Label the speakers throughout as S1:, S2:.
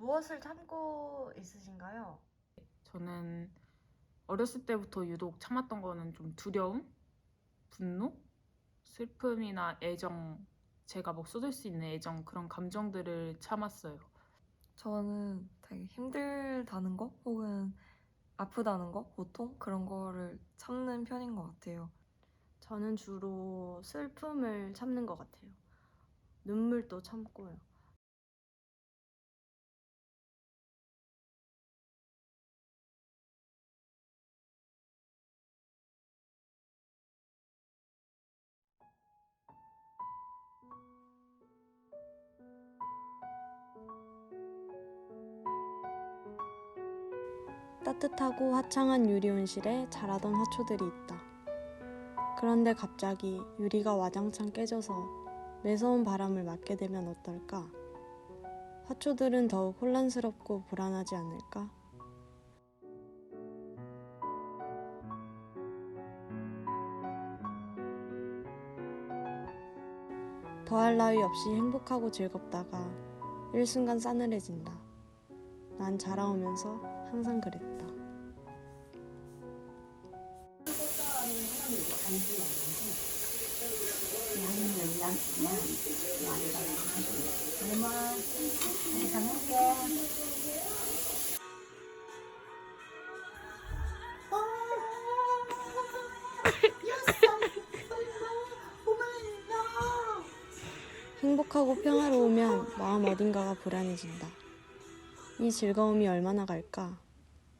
S1: 무엇을 참고 있으신가요?
S2: 저는 어렸을 때부터 유독 참았던 거는 좀 두려움, 분노, 슬픔이나 애정, 제가 뭐 쏟을 수 있는 애정 그런 감정들을 참았어요.
S3: 저는 되게 힘들다는 거 혹은 아프다는 거, 고통 그런 거를 참는 편인 것 같아요.
S1: 저는 주로 슬픔을 참는 것 같아요. 눈물도 참고요.
S4: 따뜻하고 화창한 유리 온실에 자라던 화초들이 있다. 그런데 갑자기 유리가 와장창 깨져서 매서운 바람을 맞게 되면 어떨까? 화초들은 더욱 혼란스럽고 불안하지 않을까? 더할 나위 없이 행복하고 즐겁다가 일순간 싸늘해진다. 난 자라오면서 항상 그랬다. 행복하고 평화로우면 마음 어딘가가 불안해진다. 이 즐거움이 얼마나 갈까?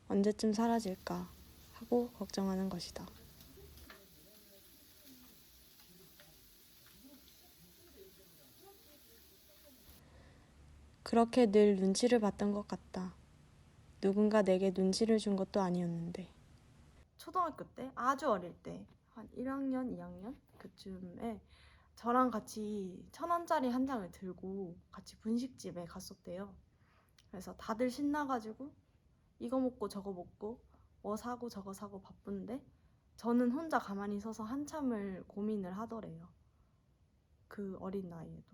S4: 언제쯤 사라질까? 하고 걱정하는 것이다. 그렇게 늘 눈치를 봤던 것 같다. 누군가 내게 눈치를 준 것도 아니었는데.
S1: 초등학교 때, 아주 어릴 때, 한 1학년, 2학년 그쯤에 저랑 같이 1,000원짜리 한 장을 들고 같이 분식집에 갔었대요. 그래서 다들 신나가지고 이거 먹고 저거 먹고 뭐 사고 저거 사고 바쁜데 저는 혼자 가만히 서서 한참을 고민을 하더래요. 그 어린 나이에도.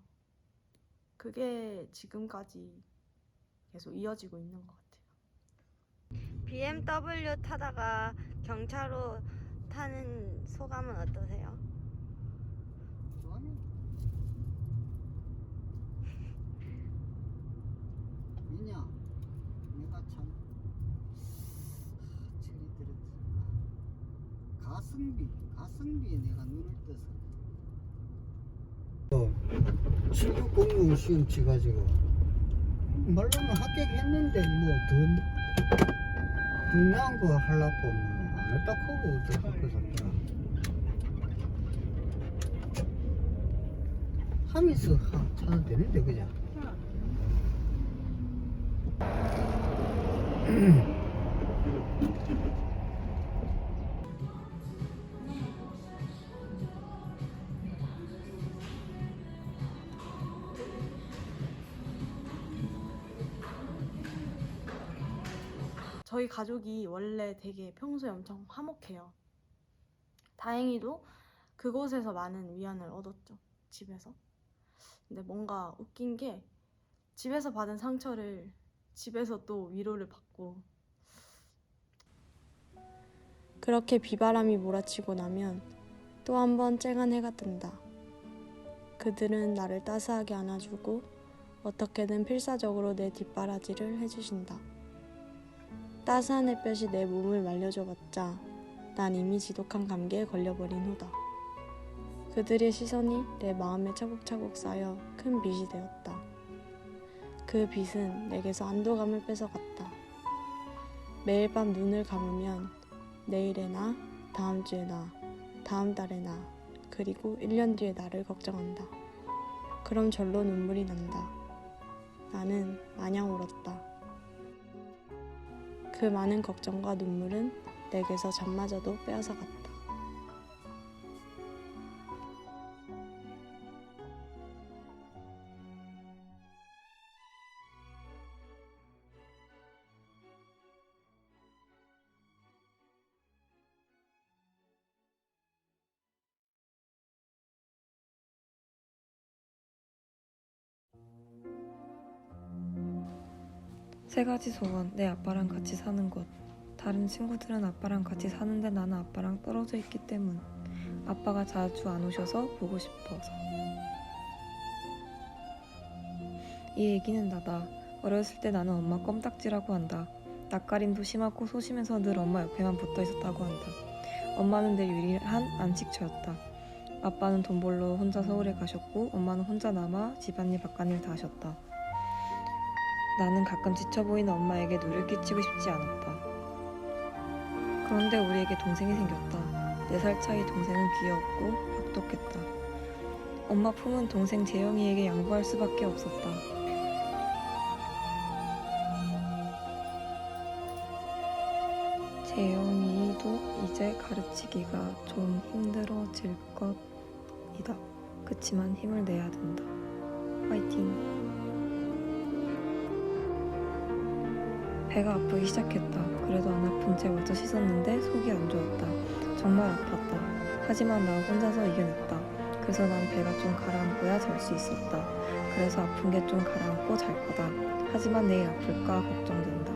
S1: 그게 지금까지 계속 이어지고 있는 것 같아요. BMW 타다가 경차로 타는 소감은 어떠세요?
S5: 왜냐? 내가 참 철이 들었다. 가성비에 내가 눈을 떠서 7600 시험 치가지고 말로는 합격했는데 더 나은 거 하려고 안 했다 크고 또 학교 샀더라. 하면서 차도 되는데 그냥.
S1: 저희 가족이 원래 되게 평소에 엄청 화목해요. 다행히도 그곳에서 많은 위안을 얻었죠. 집에서. 근데 뭔가 웃긴 게 집에서 받은 상처를 집에서 또 위로를 받고
S4: 그렇게 비바람이 몰아치고 나면 또 한 번 쨍한 해가 뜬다. 그들은 나를 따스하게 안아주고 어떻게든 필사적으로 내 뒷바라지를 해주신다. 따스한 햇볕이 내 몸을 말려줘봤자 난 이미 지독한 감기에 걸려버린 후다. 그들의 시선이 내 마음에 차곡차곡 쌓여 큰 빚이 되었다. 그 빚은 내게서 안도감을 뺏어갔다. 매일 밤 눈을 감으면 내일의 나, 다음 주의 나, 다음 달의 나, 그리고 1년 뒤의 나를 걱정한다. 그럼 절로 눈물이 난다. 나는 마냥 울었다. 그 많은 걱정과 눈물은 내게서 잠마저도 빼앗아갔다.
S3: 3가지 소원, 내 아빠랑 같이 사는 것. 다른 친구들은 아빠랑 같이 사는데 나는 아빠랑 떨어져 있기 때문. 아빠가 자주 안 오셔서 보고 싶어서. 이 얘기는 나다. 어렸을 때 나는 엄마 껌딱지라고 한다. 낯가림도 심하고 소심해서 늘 엄마 옆에만 붙어 있었다고 한다. 엄마는 내 유일한 안식처였다. 아빠는 돈 벌러 혼자 서울에 가셨고 엄마는 혼자 남아 집안일 바깥일 다 하셨다. 나는 가끔 지쳐 보이는 엄마에게 누를 끼치고 싶지 않았다. 그런데 우리에게 동생이 생겼다. 4살 차이 동생은 귀여웠고 똑똑했다. 엄마 품은 동생 재영이에게 양보할 수밖에 없었다. 재영이도 이제 가르치기가 좀 힘들어질 것이다. 그치만 힘을 내야 된다. 화이팅! 배가 아프기 시작했다. 그래도 안 아픈 채 먼저 씻었는데 속이 안 좋았다. 정말 아팠다. 하지만 나 혼자서 이겨냈다. 그래서 난 배가 좀 가라앉고야 잘 수 있었다. 그래서 아픈 게 좀 가라앉고 잘 거다. 하지만 내일 아플까 걱정된다.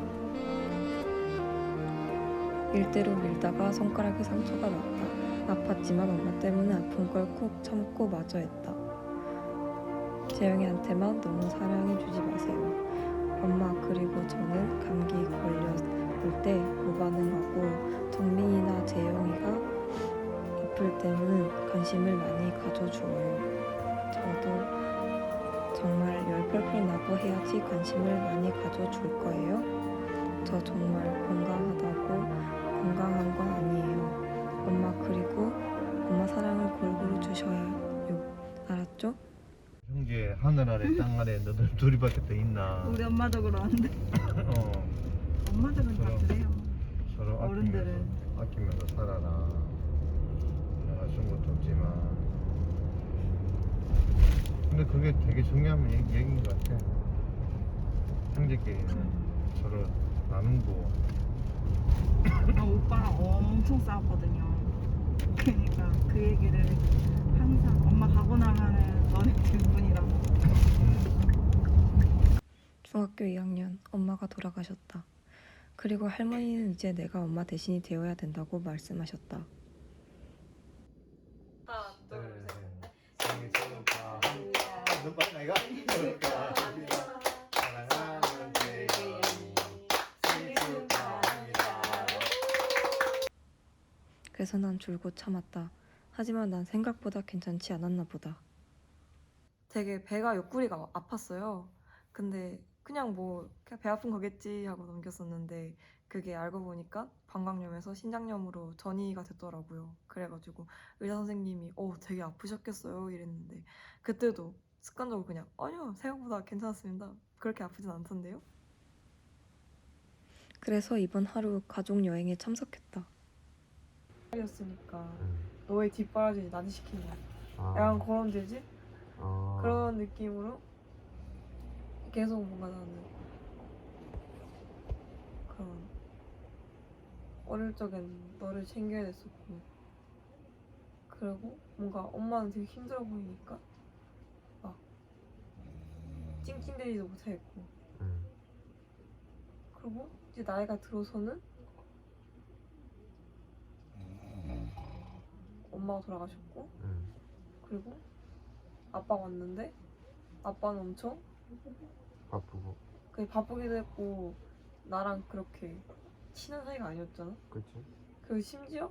S3: 일대로 밀다가 손가락에 상처가 났다. 아팠지만 엄마 때문에 아픈 걸 콕 참고 마저 했다. 재영이한테만 너무 사랑해주지 마세요. 엄마 그리고 저는 감기 걸렸을 때 무반응하고 정민이나 재영이가 아플 때는 관심을 많이 가져주어요. 저도 정말 열 펄펄 나고 해야지 관심을 많이 가져줄 거예요. 저 정말 건강하다고 건강한 건 아니에요. 엄마 그리고 엄마 사랑을 골고루 주셔야요. 알았죠?
S5: 형제 하늘 아래 땅 아래 너들 둘이밖에 더 있나?
S6: 우리 엄마도 그러는데
S5: 어,
S6: 엄마들은 다
S5: 그럼.
S6: 그래요.
S5: 서로
S6: 어른들은.
S5: 아끼면서 살아라. 내가 준 것도 없지만. 근데 그게 되게 중요한 얘기인 것 같아. 형제끼리는 서로 나누고.
S6: 오빠랑 엄청 싸웠거든요. 그러니까 그 얘기를 항상 엄마 가고 나면은 너네 뒷분이라고.
S3: 중학교 2학년 엄마가 돌아가셨다. 그리고 할머니는 이제 내가 엄마 대신이 되어야 된다고 말씀하셨다. 하나, 둘, 셋.
S5: 생일 축하합니다. 너 빨리 나이가? 축하합니다. 사랑하는 재영이 생일 축하합니다.
S3: 그래서 난 줄곧 참았다. 하지만 난 생각보다 괜찮지 않았나 보다. 되게 배가 옆구리가 아팠어요. 근데 그냥 그냥 배 아픈 거겠지 하고 넘겼었는데 그게 알고 보니까 방광염에서 신장염으로 전이가 됐더라고요. 그래가지고 의사 선생님이 되게 아프셨겠어요 이랬는데 그때도 습관적으로 그냥 아니요 생각보다 괜찮았습니다. 그렇게 아프진 않던데요. 그래서 이번 하루 가족 여행에 참석했다.
S1: 였으니까 너의 뒷바라지 나한테 시키는
S5: 아,
S1: 약간 그런 재질?
S5: 아,
S1: 그런 느낌으로 계속 뭔가 나는 그런 어릴 적엔 너를 챙겨야 됐었고 그리고 뭔가 엄마는 되게 힘들어 보이니까 막 찡찡대지도 못하겠고 그리고 이제 나이가 들어서는 엄마가 돌아가셨고 그리고 아빠가 왔는데 아빠는 엄청
S5: 바쁘고.
S1: 그게 바쁘기도 했고 나랑 그렇게 친한 사이가 아니었잖아.
S5: 그치?
S1: 그리고 심지어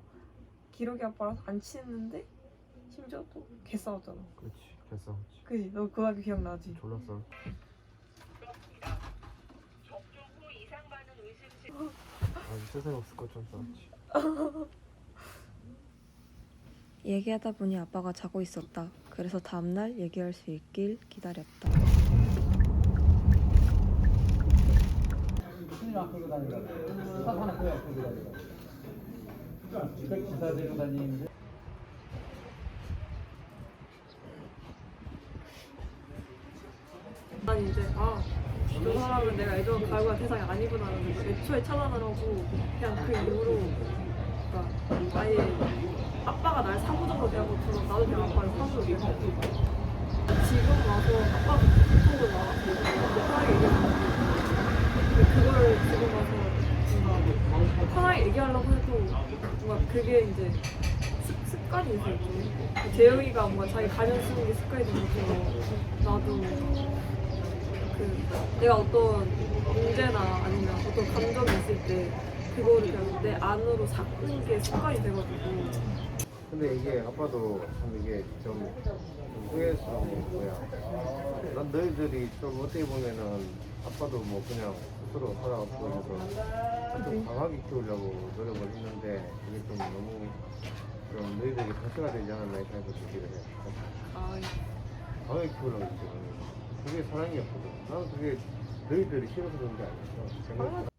S1: 기록이 아빠랑 안 친했는데 심지어 또 개 싸웠잖아.
S5: 그치, 됐어.
S1: 그지? 너 그 학교 기억나지?
S5: 졸랐어. 세상에 없을 것좀 싸웠지.
S3: 얘기하다 보니 아빠가 자고 있었다. 그래서 다음날 얘기할 수 있길 기다렸다.
S7: 하나 끌고 다니는 거 하나 끌고 다니는 거 기사 들고 다니는데
S1: 난 이제 저 사람은 내가 애정을 갈구한 대상이 아니구나라는 걸 애초에 차단하라고 그냥 그 이후로 그러니까 아예 아빠가 날 사무적으로 대한 것처럼 나도 그냥 아빠를 사무적으로 대하고 지금 와서 아빠가 보통을 나와서 편하게 얘기하는 그
S8: 그게 이제 습관이 있어요. 좀. 재영이가 뭔가 자기 가면 쓰는 게 습관이 된 것처럼 나도 내가 어떤 문제나 아니면 어떤 감정이 있을 때 그거를 그냥 내 안으로 삭는 게 습관이 돼가지고.
S5: 근데 이게 아빠도 참 이게 좀 후회스러운 게 뭐야. 난 너희들이 좀 어떻게 보면은 아빠도 뭐 그냥 스스로 살아왔고 해서 좀 강하게 키우려고 노력을 했는데 이게 좀 너무 좀 너희들이 상처가 되지 않았나 생각해서 얘기를 해. 강하게 키우려고 했지. 그게 사랑이었거든. 나는 그게 너희들이 싫어서 그런 게 아니었어.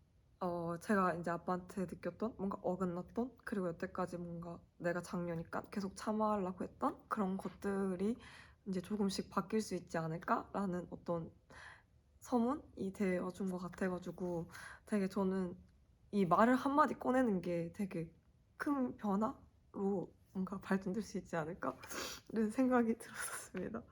S3: 제가 이제 아빠한테 느꼈던 뭔가 어긋났던 그리고 여태까지 뭔가 내가 장녀니까 계속 참아하려고 했던 그런 것들이 이제 조금씩 바뀔 수 있지 않을까라는 어떤 서문이 되어준 것 같아가지고 되게 저는 이 말을 한마디 꺼내는 게 되게 큰 변화로 뭔가 발전될 수 있지 않을까라는 생각이 들었었습니다.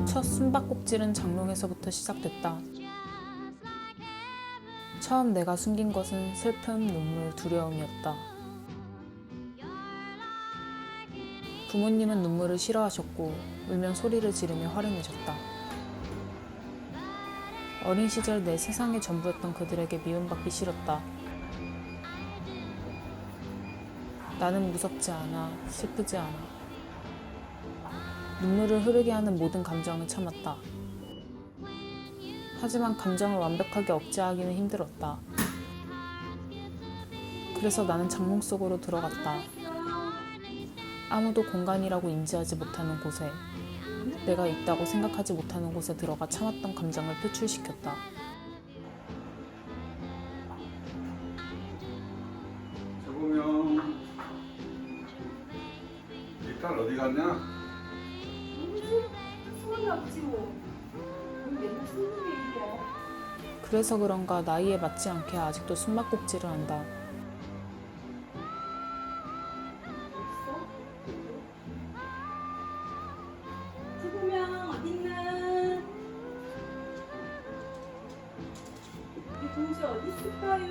S2: 첫 숨바꼭질은 장롱에서부터 시작됐다. 처음 내가 숨긴 것은 슬픔, 눈물, 두려움이었다. 부모님은 눈물을 싫어하셨고 울면 소리를 지르며 화를 내셨다. 어린 시절 내 세상의 전부였던 그들에게 미움받기 싫었다. 나는 무섭지 않아, 슬프지 않아. 눈물을 흐르게 하는 모든 감정을 참았다. 하지만 감정을 완벽하게 억제하기는 힘들었다. 그래서 나는 장롱 속으로 들어갔다. 아무도 공간이라고 인지하지 못하는 곳에, 내가 있다고 생각하지 못하는 곳에 들어가 참았던 감정을 표출시켰다.
S9: 저보면 이 딸 어디 갔냐?
S2: 그래서 그런가 나이에 맞지 않게 아직도 숨바꼭질을 한다.
S8: 주부명 어딨나? 우리 동지 어디 있을까요?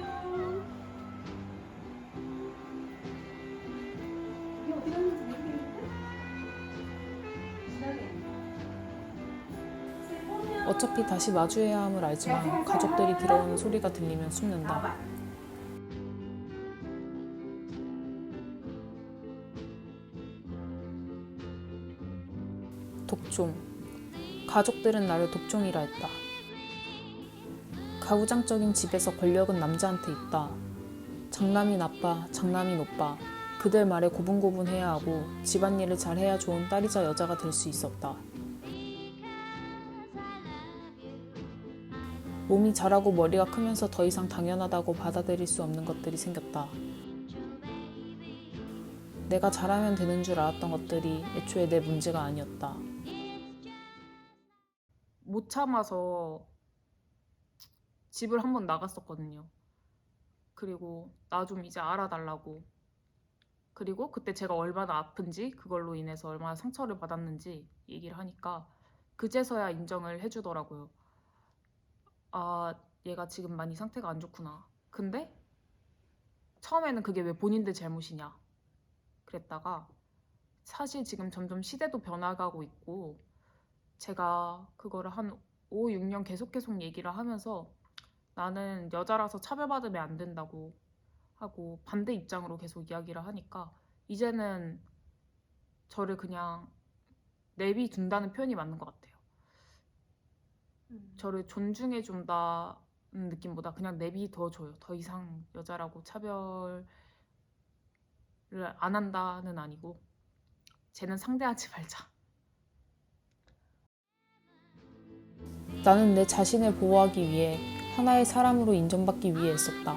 S8: 이게 어디 갔는지 모르겠는데? 지나겠네.
S2: 어차피 다시 마주해야 함을 알지만 가족들이 들어오는 소리가 들리면 숨는다. 독종. 가족들은 나를 독종이라 했다. 가부장적인 집에서 권력은 남자한테 있다. 장남인 아빠, 장남인 오빠. 그들 말에 고분고분해야 하고 집안일을 잘해야 좋은 딸이자 여자가 될 수 있었다. 몸이 자라고 머리가 크면서 더 이상 당연하다고 받아들일 수 없는 것들이 생겼다. 내가 잘하면 되는 줄 알았던 것들이 애초에 내 문제가 아니었다. 못 참아서 집을 한번 나갔었거든요. 그리고 나 좀 이제 알아달라고. 그리고 그때 제가 얼마나 아픈지 그걸로 인해서 얼마나 상처를 받았는지 얘기를 하니까 그제서야 인정을 해주더라고요. 아, 얘가 지금 많이 상태가 안 좋구나. 근데 처음에는 그게 왜 본인들 잘못이냐 그랬다가 사실 지금 점점 시대도 변화가고 있고 제가 그거를 한 5, 6년 계속 얘기를 하면서 나는 여자라서 차별받으면 안 된다고 하고 반대 입장으로 계속 이야기를 하니까 이제는 저를 그냥 내비둔다는 표현이 맞는 것 같아요. 저를 존중해 준다는 느낌보다 그냥 내비둬줘요. 더 이상 여자라고 차별을 안 한다는 아니고 쟤는 상대하지 말자. 나는 내 자신을 보호하기 위해 하나의 사람으로 인정받기 위해 애썼다.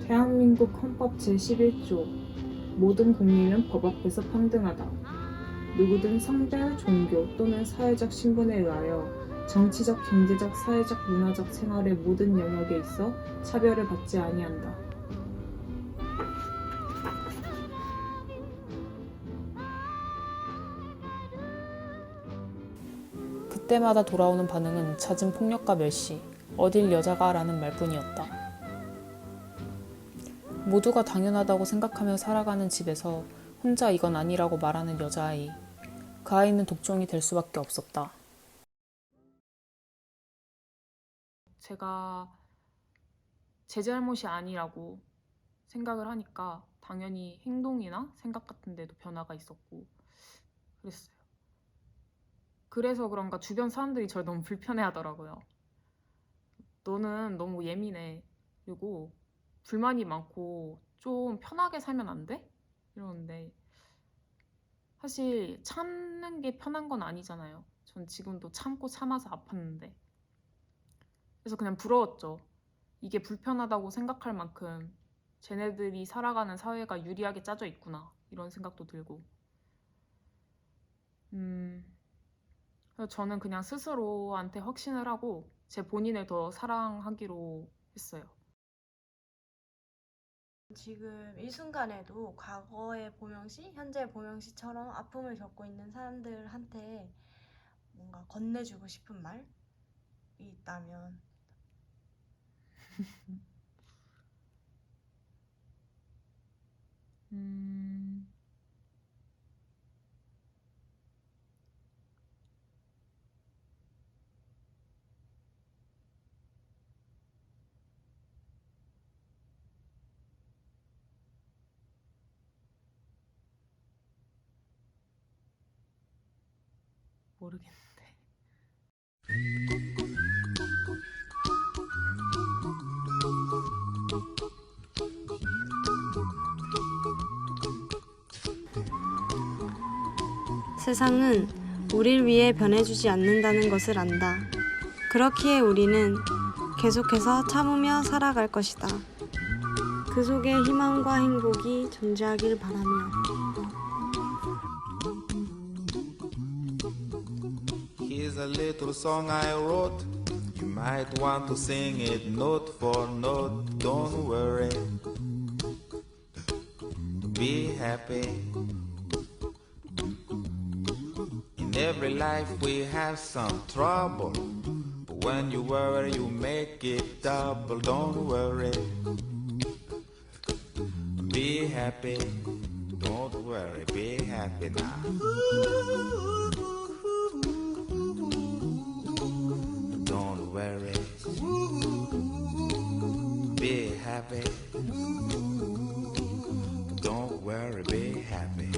S2: 대한민국 헌법 제11조 모든 국민은 법 앞에서 평등하다. 누구든 성별, 종교 또는 사회적 신분에 의하여 정치적, 경제적, 사회적, 문화적 생활의 모든 영역에 있어 차별을 받지 아니한다.
S10: 그때마다 돌아오는 반응은 잦은 폭력과 멸시, 어딜 여자가 라는 말뿐이었다. 모두가 당연하다고 생각하며 살아가는 집에서 혼자 이건 아니라고 말하는 여자아이. 그 아이는 독종이 될 수밖에 없었다.
S2: 제가 제 잘못이 아니라고 생각을 하니까 당연히 행동이나 생각 같은 데도 변화가 있었고 그랬어요. 그래서 그런가 주변 사람들이 저를 너무 불편해하더라고요. 너는 너무 예민해. 그리고 불만이 많고 좀 편하게 살면 안 돼? 이러는데 사실 참는 게 편한 건 아니잖아요. 전 지금도 참고 참아서 아팠는데. 그래서 그냥 부러웠죠. 이게 불편하다고 생각할 만큼 쟤네들이 살아가는 사회가 유리하게 짜져 있구나. 이런 생각도 들고. 그래서 저는 그냥 스스로한테 확신을 하고 제 본인을 더 사랑하기로 했어요.
S1: 지금 이 순간에도 과거의 보명시, 현재의 보명시처럼 아픔을 겪고 있는 사람들한테 뭔가 건네주고 싶은 말이 있다면
S2: 모르겠는데.
S4: 세상은 우릴 위해 변해주지 않는다는 것을 안다. 그렇기에 우리는 계속해서 참으며 살아갈 것이다. 그 속에 희망과 행복이 존재하길 바라며.
S11: Here's a little song I wrote. You might want to sing it note for note. Don't worry. Be happy. In every life we have some trouble. But when you worry, you make it double. Don't worry. Be happy. Don't worry. Be happy now. Don't worry. Be happy. Don't worry, be happy.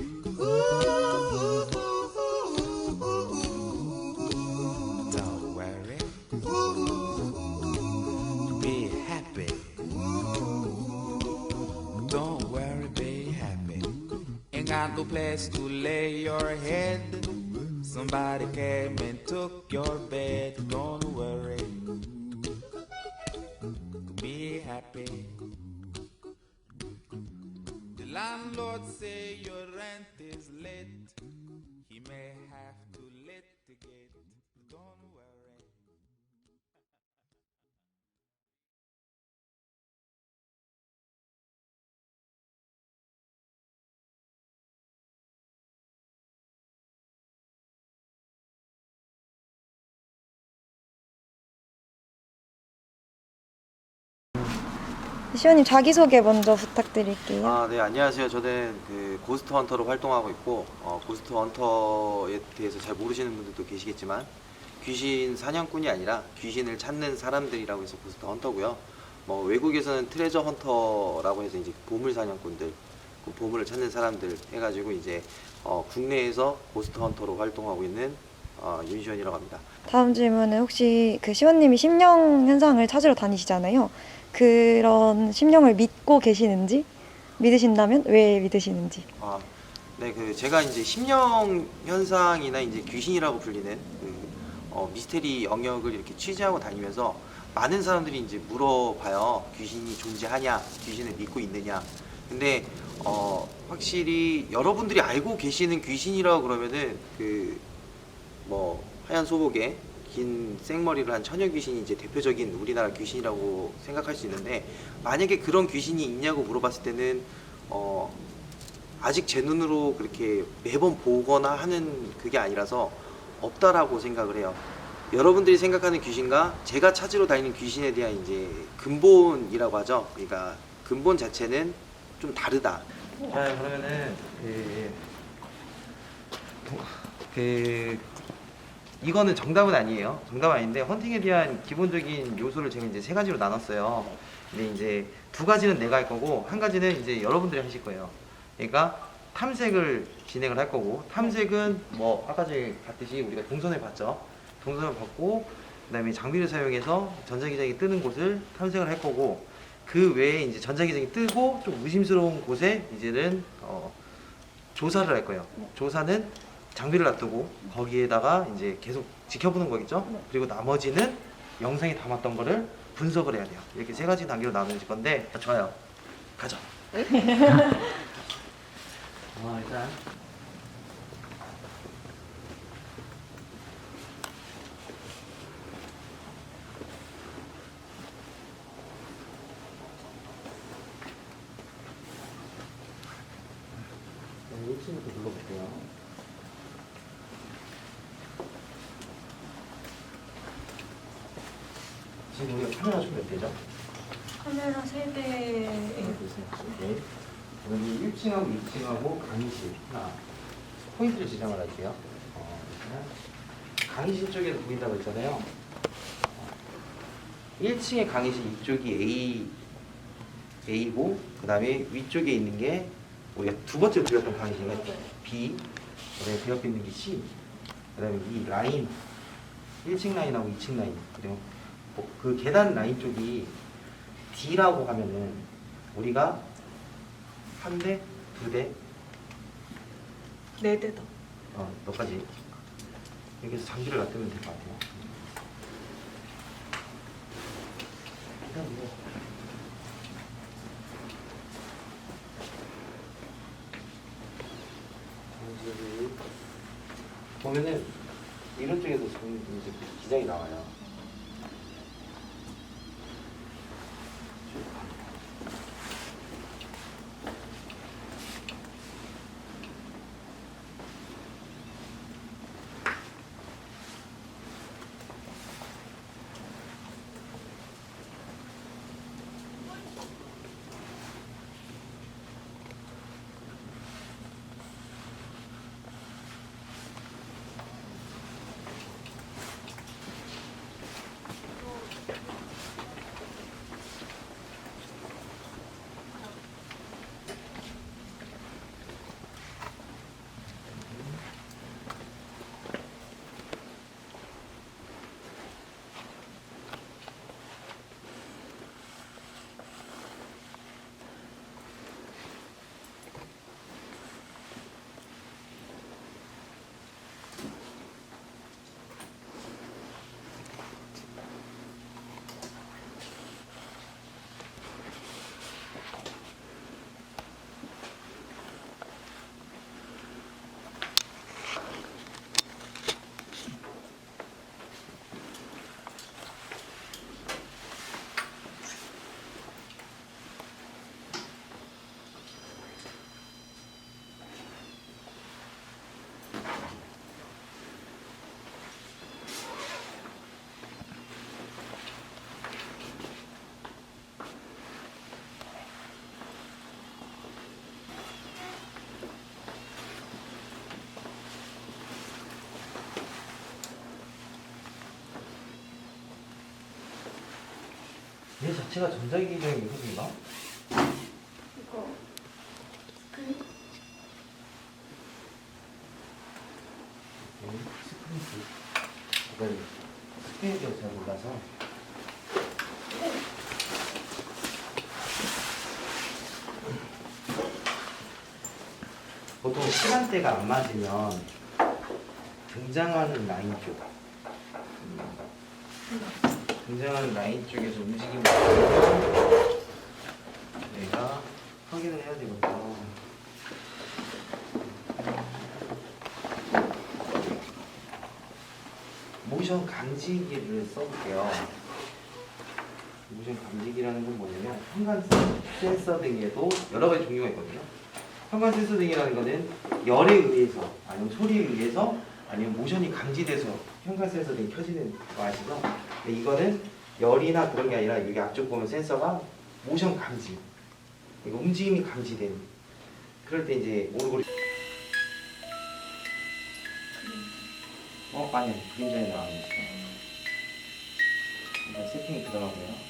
S11: Don't worry. Be happy. Don't worry, be happy. Ain't got no place to lay your head. Somebody came and took your bed. Don't worry. Be happy. The landlord say your rent is late. He may have to litigate. Don't worry.
S3: 시원님 자기소개 먼저 부탁드릴게요.
S12: 아, 네, 안녕하세요. 저는 그 고스트 헌터로 활동하고 있고, 고스트 헌터에 대해서 잘 모르시는 분들도 계시겠지만, 귀신 사냥꾼이 아니라 귀신을 찾는 사람들이라고 해서 고스트 헌터고요. 뭐 외국에서는 트레저 헌터라고 해서 이제 보물 사냥꾼들, 그 보물을 찾는 사람들 해가지고 이제 국내에서 고스트 헌터로 활동하고 있는 윤시원이라고 합니다.
S3: 다음 질문은 혹시 그 시원님이 심령 현상을 찾으러 다니시잖아요. 그런 심령을 믿고 계시는지, 믿으신다면 왜 믿으시는지.
S12: 네, 그 제가 이제 심령 현상이나 이제 귀신이라고 불리는 그 미스테리 영역을 이렇게 취재하고 다니면서 많은 사람들이 이제 물어봐요. 귀신이 존재하냐, 귀신을 믿고 있느냐. 근데 확실히 여러분들이 알고 계시는 귀신이라고 그러면은 그 뭐 하얀 소복에 긴 생머리를 한 처녀 귀신이 이제 대표적인 우리나라 귀신이라고 생각할 수 있는데, 만약에 그런 귀신이 있냐고 물어봤을 때는 아직 제 눈으로 그렇게 매번 보거나 하는 그게 아니라서 없다라고 생각을 해요. 여러분들이 생각하는 귀신과 제가 찾으러 다니는 귀신에 대한 이제 근본이라고 하죠. 그러니까 근본 자체는 좀 다르다. 자, 그러면은 이거는 정답은 아니에요. 정답은 아닌데 헌팅에 대한 기본적인 요소를 제가 이제 세 가지로 나눴어요. 근데 이제 두 가지는 내가 할 거고 한 가지는 이제 여러분들이 하실 거예요. 그러니까 탐색을 진행을 할 거고, 탐색은 뭐 아까 전에 봤듯이 우리가 동선을 봤죠. 동선을 봤고 그다음에 장비를 사용해서 전자기장이 뜨는 곳을 탐색을 할 거고, 그 외에 이제 전자기장이 뜨고 좀 의심스러운 곳에 이제는 조사를 할 거예요. 조사는 장비를 놔두고 거기에다가 이제 계속 지켜보는 거겠죠. 그리고 나머지는 영상에 담았던 거를 분석을 해야 돼요. 이렇게 세 가지 단계로 나눠질 건데, 좋아요. 가죠. 일단 네, 1층부터 눌러볼게요. 지금 우리가 카메라 좀 몇 대죠?
S1: 카메라 3대.
S12: 네. 여기 1층하고 2층하고 강의실 하나. 포인트를 지정을 할게요. 강의실 쪽에서 보인다고 했잖아요. 1층의 강의실 이쪽이 A고, 그 다음에 위쪽에 있는 게 우리가 두 번째로 드렸던 강의실은 B, 그다음에 그 옆에 있는 게 C, 그 다음에 이 라인, 1층 라인하고 2층 라인, 그리고 그 계단 라인 쪽이 D라고 하면은 우리가 한 대, 두 대,
S8: 4대다.
S12: 너까지 이렇게 해서 장비를 놔두면 될 것 같아요. 일단 뭐 보면은 이런 쪽에도 지금 이제 기장이 나와요. 얘 자체가 전자기장이 무슨인가?
S1: 이거
S12: 스프린트. 이걸 스프린트를 잘 몰라서. 보통 시간대가 안 맞으면 등장하는 라인 쪽. 등장하는 라인 쪽에서 움직임이 있어서 내가 확인을 해야 되거든요. 모션 감지기를 써볼게요. 모션 감지기라는 건 뭐냐면 현관 센서 등에도 여러 가지 종류가 있거든요. 현관 센서 등이라는 거는 열에 의해서 아니면 소리에 의해서 아니면 모션이 감지돼서 현관 센서 등이 켜지는 거 아시죠? 근데 이거는 열이나 그런 게 아니라 여기 앞쪽 보면 센서가 모션 감지, 이거 움직임이 감지된. 그럴 때 이제 오르골이 아니요, 그림자에 나와 있어요. 일단 세팅이 들어가고요.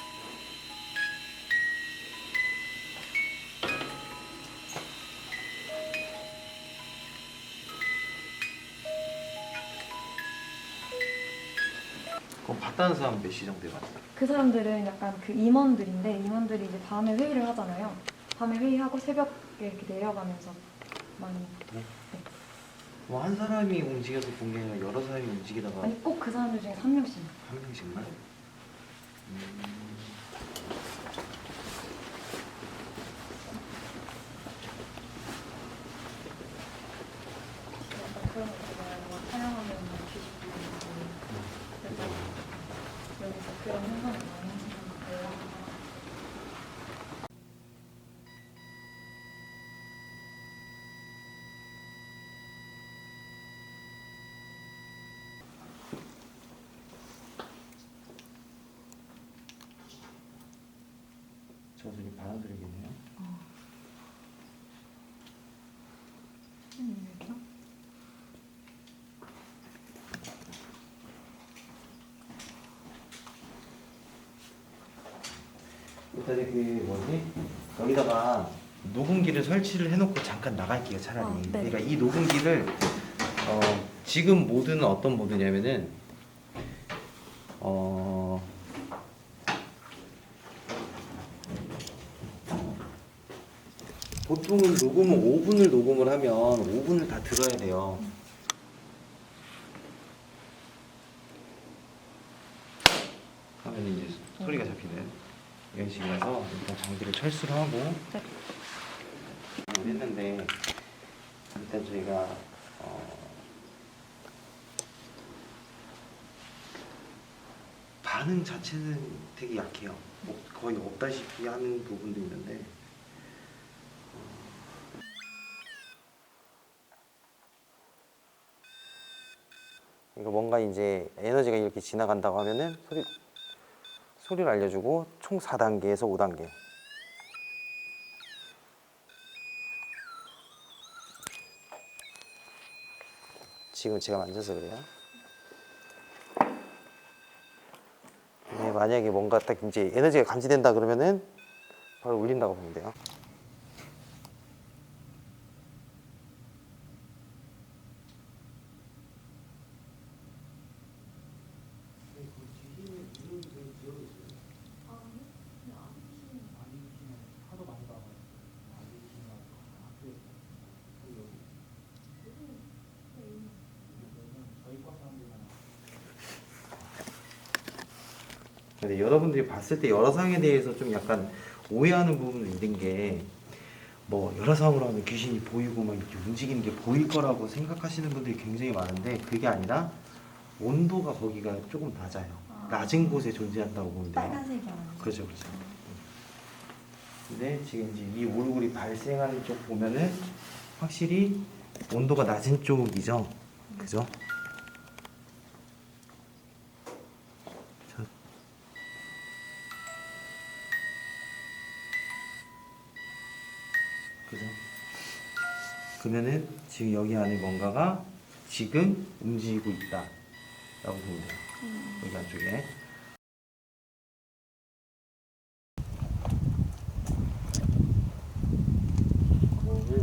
S12: 그럼 봤다는 사람 몇 시 정도에 봤어요?
S13: 그 사람들은 약간 그 임원들인데 임원들이 이제 밤에 회의를 하잖아요. 밤에 회의하고 새벽에 이렇게 내려가면서 많이.
S12: 네? 뭐 한 사람이 움직여서 본 게 아니라 여러 사람이 움직이다가
S13: 아니 꼭 그 사람들 중에 한 명씩.
S12: 한 명씩만?
S13: 약간 그런 거 있잖아요. 뭐 촬영하면 뒤집고 그래서 여기서 그런 현상을 많이 생각해요.
S12: 저 저기 받아들이겠네요. 일단은 그 뭐지? 여기다가 녹음기를 설치를 해놓고 잠깐 나갈게요, 차라리.
S13: 네.
S12: 그러니까 이 녹음기를 지금 모드는 어떤 모드냐면은 보통은 녹음을 5분을 녹음을 하면 5분을 다 들어야 돼요. 하면 이제 소리가 잡히는 이런 식이라서 일단 장비를 철수를 하고 했는데 일단 저희가 반응 자체는 되게 약해요. 뭐 거의 없다시피 하는 부분도 있는데 그러니까 뭔가 이제 에너지가 이렇게 지나간다고 하면은 소리를 알려주고 총 4단계에서 5단계. 지금 제가 만져서 그래요. 네, 만약에 뭔가 딱 이제 에너지가 감지된다 그러면은 바로 울린다고 보면 돼요. 근데 여러분들이 봤을 때 여러 상황에 대해서 좀 약간 오해하는 부분이 있는 게 뭐 여러 상황으로 하면 귀신이 보이고 막 이렇게 움직이는 게 보일 거라고 생각하시는 분들이 굉장히 많은데 그게 아니라 온도가 거기가 조금 낮아요. 낮은 곳에 존재한다고 보면 돼요.
S13: 빨간색이야.
S12: 그렇죠, 그렇죠. 근데 지금 이제 이 오르골이 발생하는 쪽 보면은 확실히 온도가 낮은 쪽이죠. 그죠? 그죠? 그러면은 지금 여기 안에 뭔가가 지금 움직이고 있다 라고 보면 돼요. 여기 안쪽에. 거를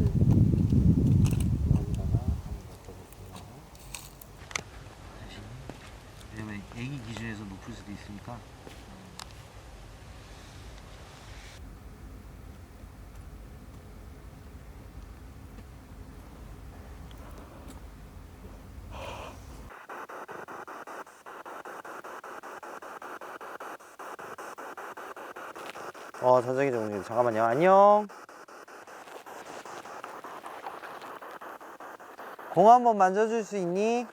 S12: 여기다가 한번 넣어볼게요. 다시. 왜냐면 애기 기준에서 높을 수도 있으니까. 전자기 정지. 잠깐만요. 안녕. 공 한번 만져줄 수 있니?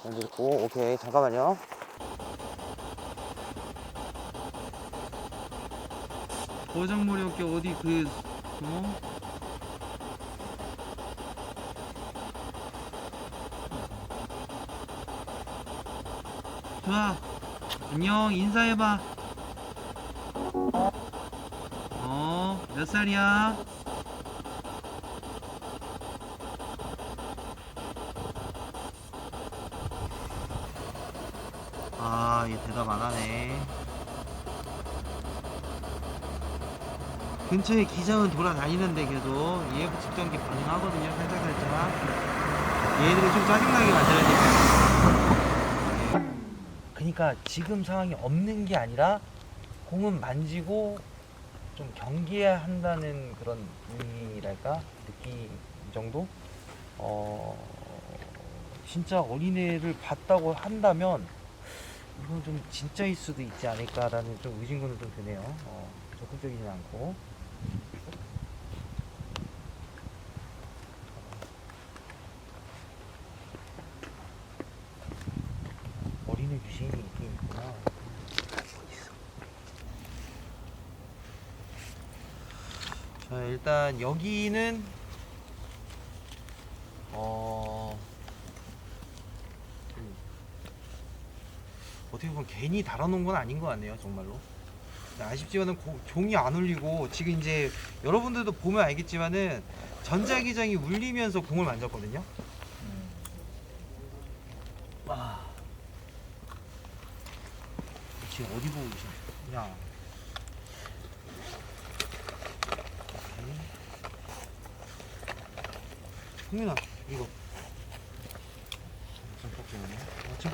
S12: 만져줬고. 오케이. 잠깐만요.
S7: 고정머리 어깨 어디 좋아. 안녕. 인사해봐. 몇 살이야? 얘 대답 안 하네. 근처에 기장은 돌아다니는데 계속 EF 측정기 반응하거든요. 살짝살짝. 얘네들을 좀 짜증나게 만들어야 돼. 그러니까 지금 상황이 없는 게 아니라 공은 만지고 좀 경계해야 한다는 그런 의미랄까? 느낌 정도? 진짜 어린애를 봤다고 한다면 이건 좀 진짜일 수도 있지 않을까라는 좀 의심군은 좀 드네요. 적극적이진 않고. 어린애 귀신이 있긴 있구나. 자, 일단 여기는 어떻게 보면 괜히 달아놓은 건 아닌 것 같네요, 정말로. 아쉽지만은 종이 안 울리고, 지금 이제 여러분들도 보면 알겠지만은 전자기장이 울리면서 공을 만졌거든요. 지금 어디 보고 계시냐? 흥민아, 이거 잠깐만. 줘.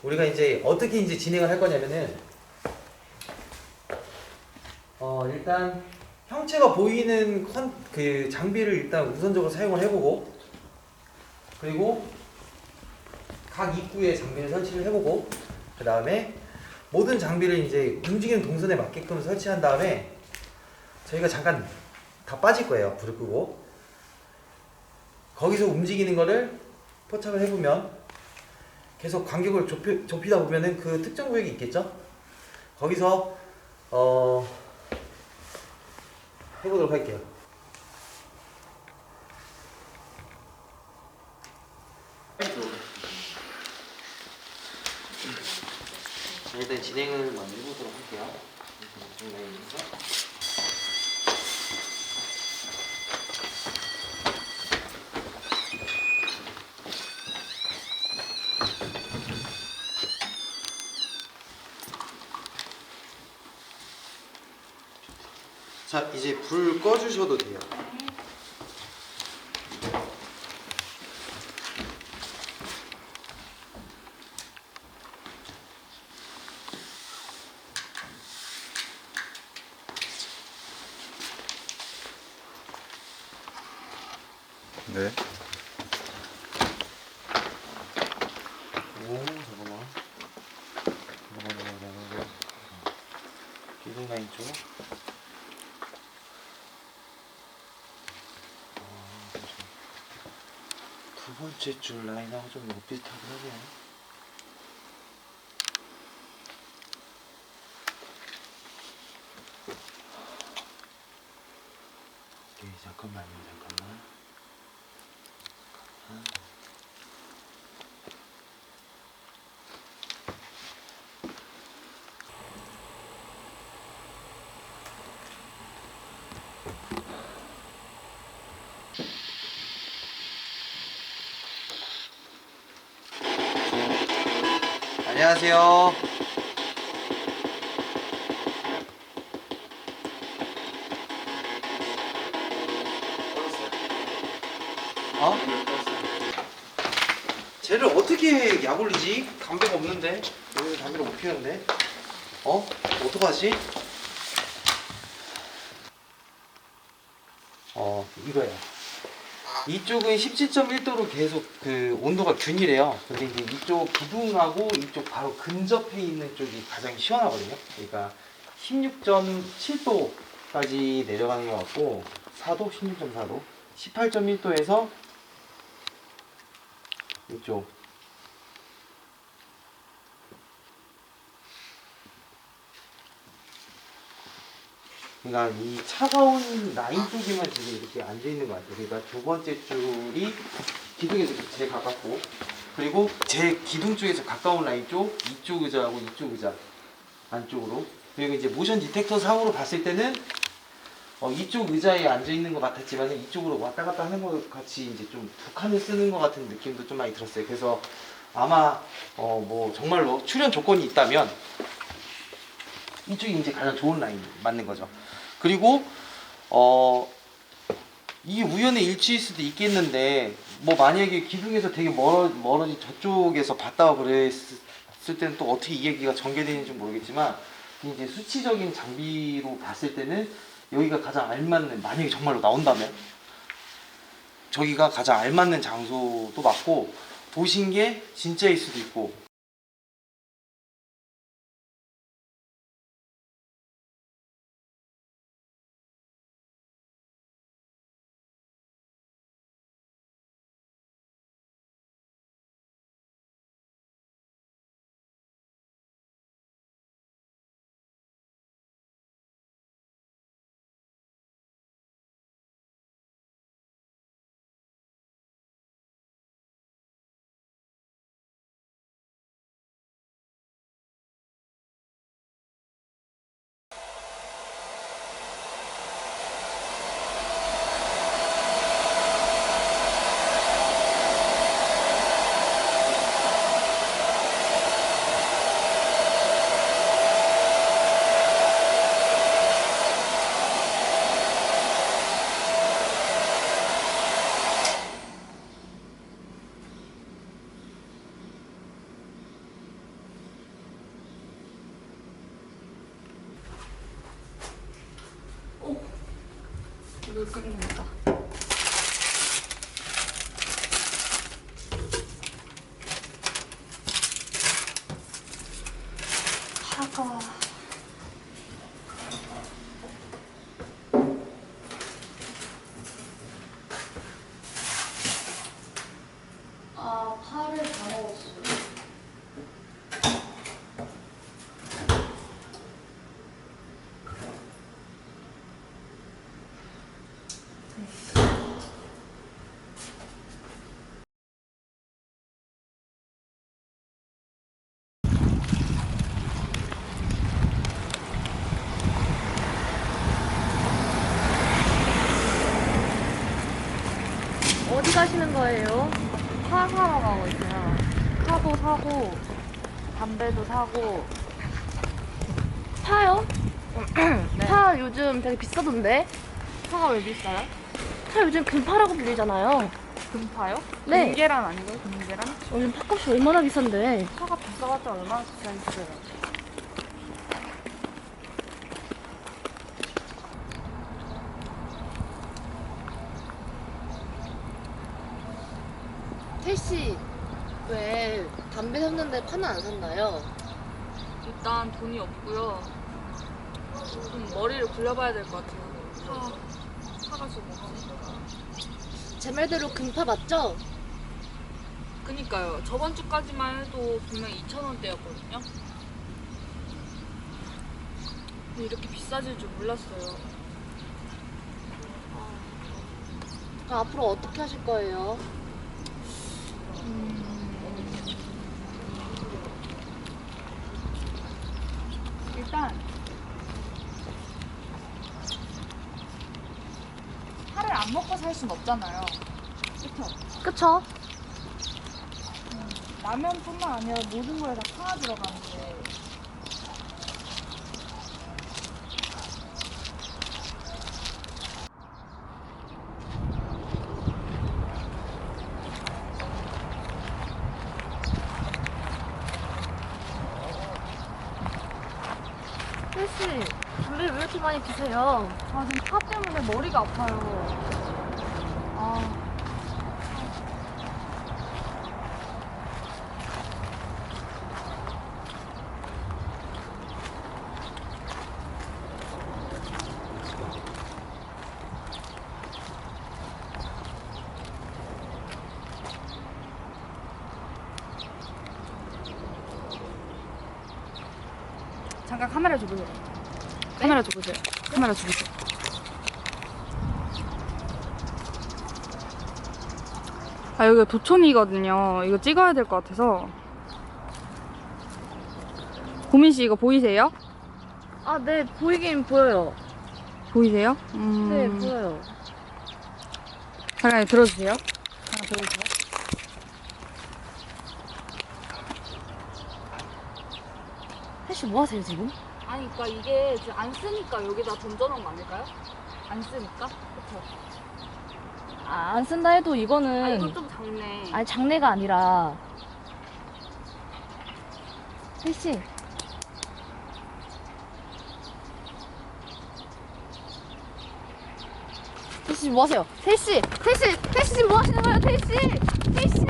S7: 우리가 이제 어떻게 이제 진행을 할 거냐면은, 일단 형체가 보이는 그 장비를 일단 우선적으로 사용을 해보고, 그리고 각 입구에 장비를 설치를 해보고, 그 다음에 모든 장비를 이제 움직이는 동선에 맞게끔 설치한 다음에 저희가 잠깐 다 빠질 거예요. 불을 끄고. 거기서 움직이는 거를 포착을 해보면 계속 간격을 좁히다 보면은 그 특정 구역이 있겠죠? 거기서 해보도록 할게요. 일단 진행을 먼저 해보도록 할게요. 자, 이제 불 꺼주셔도 돼요.
S9: 네.
S12: 잠깐만. 기둥 라인 쪽. 두 번째 줄 라인하고 좀 비슷하긴 하네요. 오케이, 잠깐만. 안녕하세요. 쟤를 어떻게 약 올리지? 담배가 없는데? 여기 담배를 못 피우는데? 어떡하지? 이거야.
S7: 이쪽은 17.1도로 계속 그 온도가 균일해요. 근데 이제 이쪽 기둥하고 이쪽 바로 근접해 있는 쪽이 가장 시원하거든요. 그러니까 16.7도까지 내려가는 것 같고 4도, 16.4도, 18.1도에서 이쪽 그러니까 이 차가운 라인 쪽에만 지금 이렇게 앉아 있는 것 같아요. 그러니까 두 번째 줄이 기둥에서 제일 가깝고, 그리고 제 기둥 쪽에서 가까운 라인 쪽 이쪽 의자하고 이쪽 의자 안쪽으로, 그리고 이제 모션 디텍터 상으로 봤을 때는 이쪽 의자에 앉아 있는 것 같았지만 이쪽으로 왔다 갔다 하는 것 같이 이제 좀 두 칸을 쓰는 것 같은 느낌도 좀 많이 들었어요. 그래서 아마 뭐 정말로 출연 조건이 있다면 이쪽이 이제 가장 좋은 라인 맞는 거죠. 그리고 이게 우연의 일치일 수도 있겠는데, 뭐 만약에 기둥에서 되게 멀어진 저쪽에서 봤다고 그랬을 때는 또 어떻게 이 얘기가 전개되는지 모르겠지만, 이제 수치적인 장비로 봤을 때는 여기가 가장 알맞는, 만약에 정말로 나온다면 저기가 가장 알맞는 장소도 맞고, 보신 게 진짜일 수도 있고.
S1: 물 끓는다. 차가워. 아, 파를 다 먹었어요. 어디 가시는 거예요? 차 사러 가고 있어요. 차도 사고, 담배도 사고. 차요? 네. 차 요즘 되게 비싸던데? 차가 왜 비싸요? 차 요즘 금파라고 불리잖아요. 금파요? 네.
S8: 금계란 아니고요? 금계란?
S1: 요즘 차값이 얼마나 비싼데?
S8: 차가 비싸봤자 얼마나 비싼지.
S1: 혜씨, 왜 담배 샀는데 파는 안 샀나요?
S8: 일단 돈이 없고요. 좀 머리를 굴려봐야 될 것 같아요. 사가지고.
S1: 제 말대로 금파 맞죠?
S8: 그니까요. 저번 주까지만 해도 분명히 2,000원대였거든요. 근데 이렇게 비싸질 줄 몰랐어요.
S1: 그럼 앞으로 어떻게 하실 거예요?
S8: 일단 파를 안 먹고 살 순 없잖아요. 그쵸?
S1: 그쵸?
S8: 라면뿐만 아니라 모든 거에 다 파가 들어가는데
S1: 혜씨, 담배를 왜 이렇게 많이 피세요?
S8: 아, 지금 파 때문에 머리가 아파요. 아,
S14: 잠깐 카메라 줘보세요. 카메라 줘보세요. 카메라 줘보세요. 아, 여기가 도촌이거든요. 이거 찍어야 될 것 같아서. 고민 씨 이거 보이세요?
S8: 아, 네, 보이긴 보여요.
S14: 보이세요?
S8: 네, 보여요.
S14: 잠깐 들어주세요. 잠깐 들어주세요.
S8: 혜씨 뭐 하세요, 지금?
S14: 아니, 그러니까 이게 지금 안 쓰니까 여기다 던져놓은 거 아닐까요? 안 쓰니까? 그쵸?
S8: 아, 안 쓴다 해도 이거는.
S14: 아, 이건 좀 작네.
S8: 아니, 장래가 아니라. 혜씨. 혜씨 뭐 하세요? 혜씨! 혜씨! 혜씨 지금 뭐 하시는 거예요, 혜씨! 혜씨!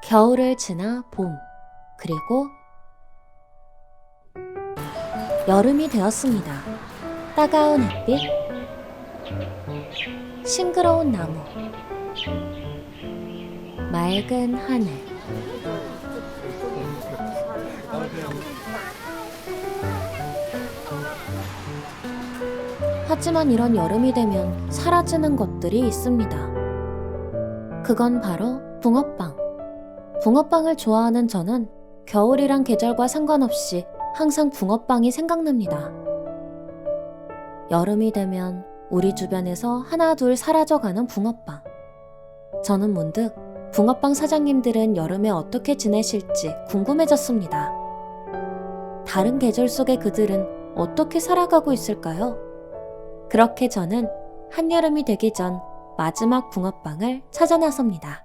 S15: 겨울을 지나 봄, 그리고 여름이 되었습니다. 따가운 햇빛, 싱그러운 나무, 맑은 하늘. 하지만 이런 여름이 되면 사라지는 것들이 있습니다. 그건 바로 붕어빵. 붕어빵을 좋아하는 저는 겨울이란 계절과 상관없이 항상 붕어빵이 생각납니다. 여름이 되면 우리 주변에서 하나둘 사라져가는 붕어빵. 저는 문득 붕어빵 사장님들은 여름에 어떻게 지내실지 궁금해졌습니다. 다른 계절 속의 그들은 어떻게 살아가고 있을까요? 그렇게 저는 한여름이 되기 전 마지막 붕어빵을 찾아 나섭니다.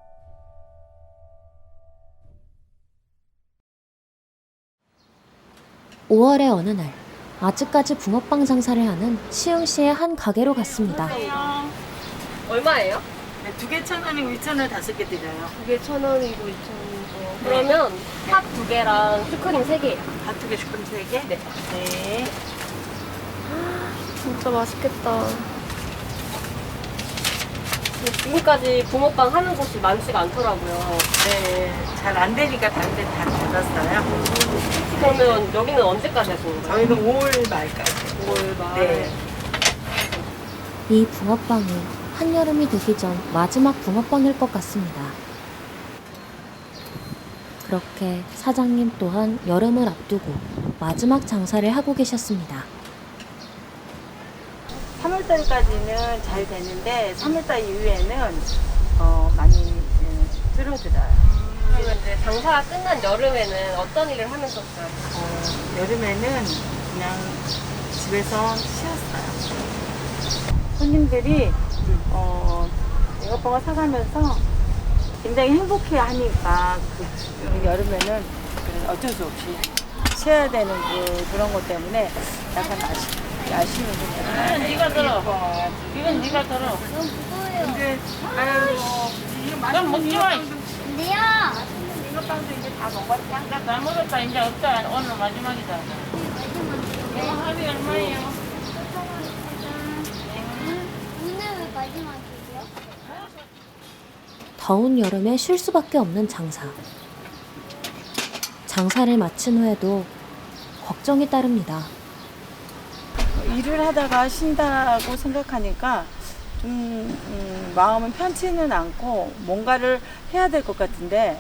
S15: 5월의 어느 날, 아직까지 붕어빵 장사를 하는 시흥시의 한 가게로 갔습니다.
S16: 얼마예요?
S6: 네, 2개 1,000원이고 2,000원 5개 드려요.
S16: 2개 1,000원이고 2,000원. 그러면 팥 2개랑 슈크림 3개.
S6: 팥 2개, 슈크림 3개?
S16: 네.
S6: 네.
S16: 진짜 맛있겠다. 지금까지 붕어빵 하는 곳이 많지가 않더라고요.
S6: 네, 잘 안 되니까 다른 데 다 닫았어요.
S16: 그러면 여기는 언제까지 하시는 거예요?
S6: 저희는 5월 말까지.
S16: 5월 말.
S6: 네.
S15: 이 붕어빵은 한여름이 되기 전 마지막 붕어빵일 것 같습니다. 그렇게 사장님 또한 여름을 앞두고 마지막 장사를 하고 계셨습니다.
S6: 3월달까지는 잘 되는데 3월달 이후에는 많이 줄어들어요.
S16: 그러면 이제 장사가 끝난 여름에는 어떤 일을 하면서 살아요?
S6: 여름에는 그냥 집에서 쉬었어요. 손님들이 붕어빵을 사가면서 굉장히 행복해 하니까 여름에는 어쩔 수 없이 쉬어야 되는 그런 것 때문에 약간 아쉬움이 좀
S17: 네가 들어. 이건 네가 들어.
S6: 근데 아이고
S17: 좀 먹지 마.
S13: 내야.
S6: 붕어빵도 이제 다 먹었다.
S17: 다 먹었다. 이제 없다. 오늘 마지막이다. 이거 합이 얼마예요?
S13: 오늘 왜 마지막이에요?
S15: 더운 여름에 쉴 수밖에 없는 장사. 장사를 마친 후에도 걱정이 따릅니다.
S6: 일을 하다가 쉰다고 생각하니까 좀 마음은 편치는 않고 뭔가를 해야 될 것 같은데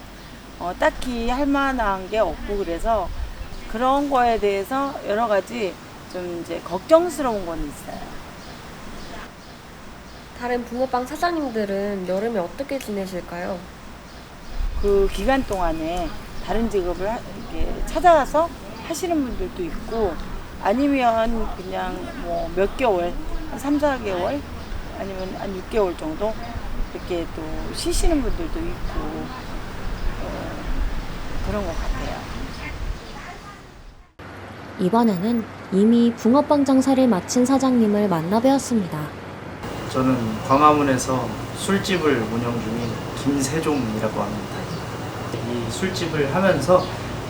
S6: 딱히 할 만한 게 없고 그래서 그런 거에 대해서 여러 가지 좀 이제 걱정스러운 건 있어요.
S16: 다른 붕어빵 사장님들은 여름에 어떻게 지내실까요?
S6: 그 기간 동안에 다른 직업을 이렇게 찾아서 하시는 분들도 있고 아니면 그냥 뭐 몇 개월, 한 3, 4개월 아니면 한 6개월 정도 이렇게 또 쉬시는 분들도 있고 그런 것 같아요.
S15: 이번에는 이미 붕어빵 장사를 마친 사장님을 만나 뵈었습니다.
S18: 저는 광화문에서 술집을 운영 중인 김세종이라고 합니다. 이 술집을 하면서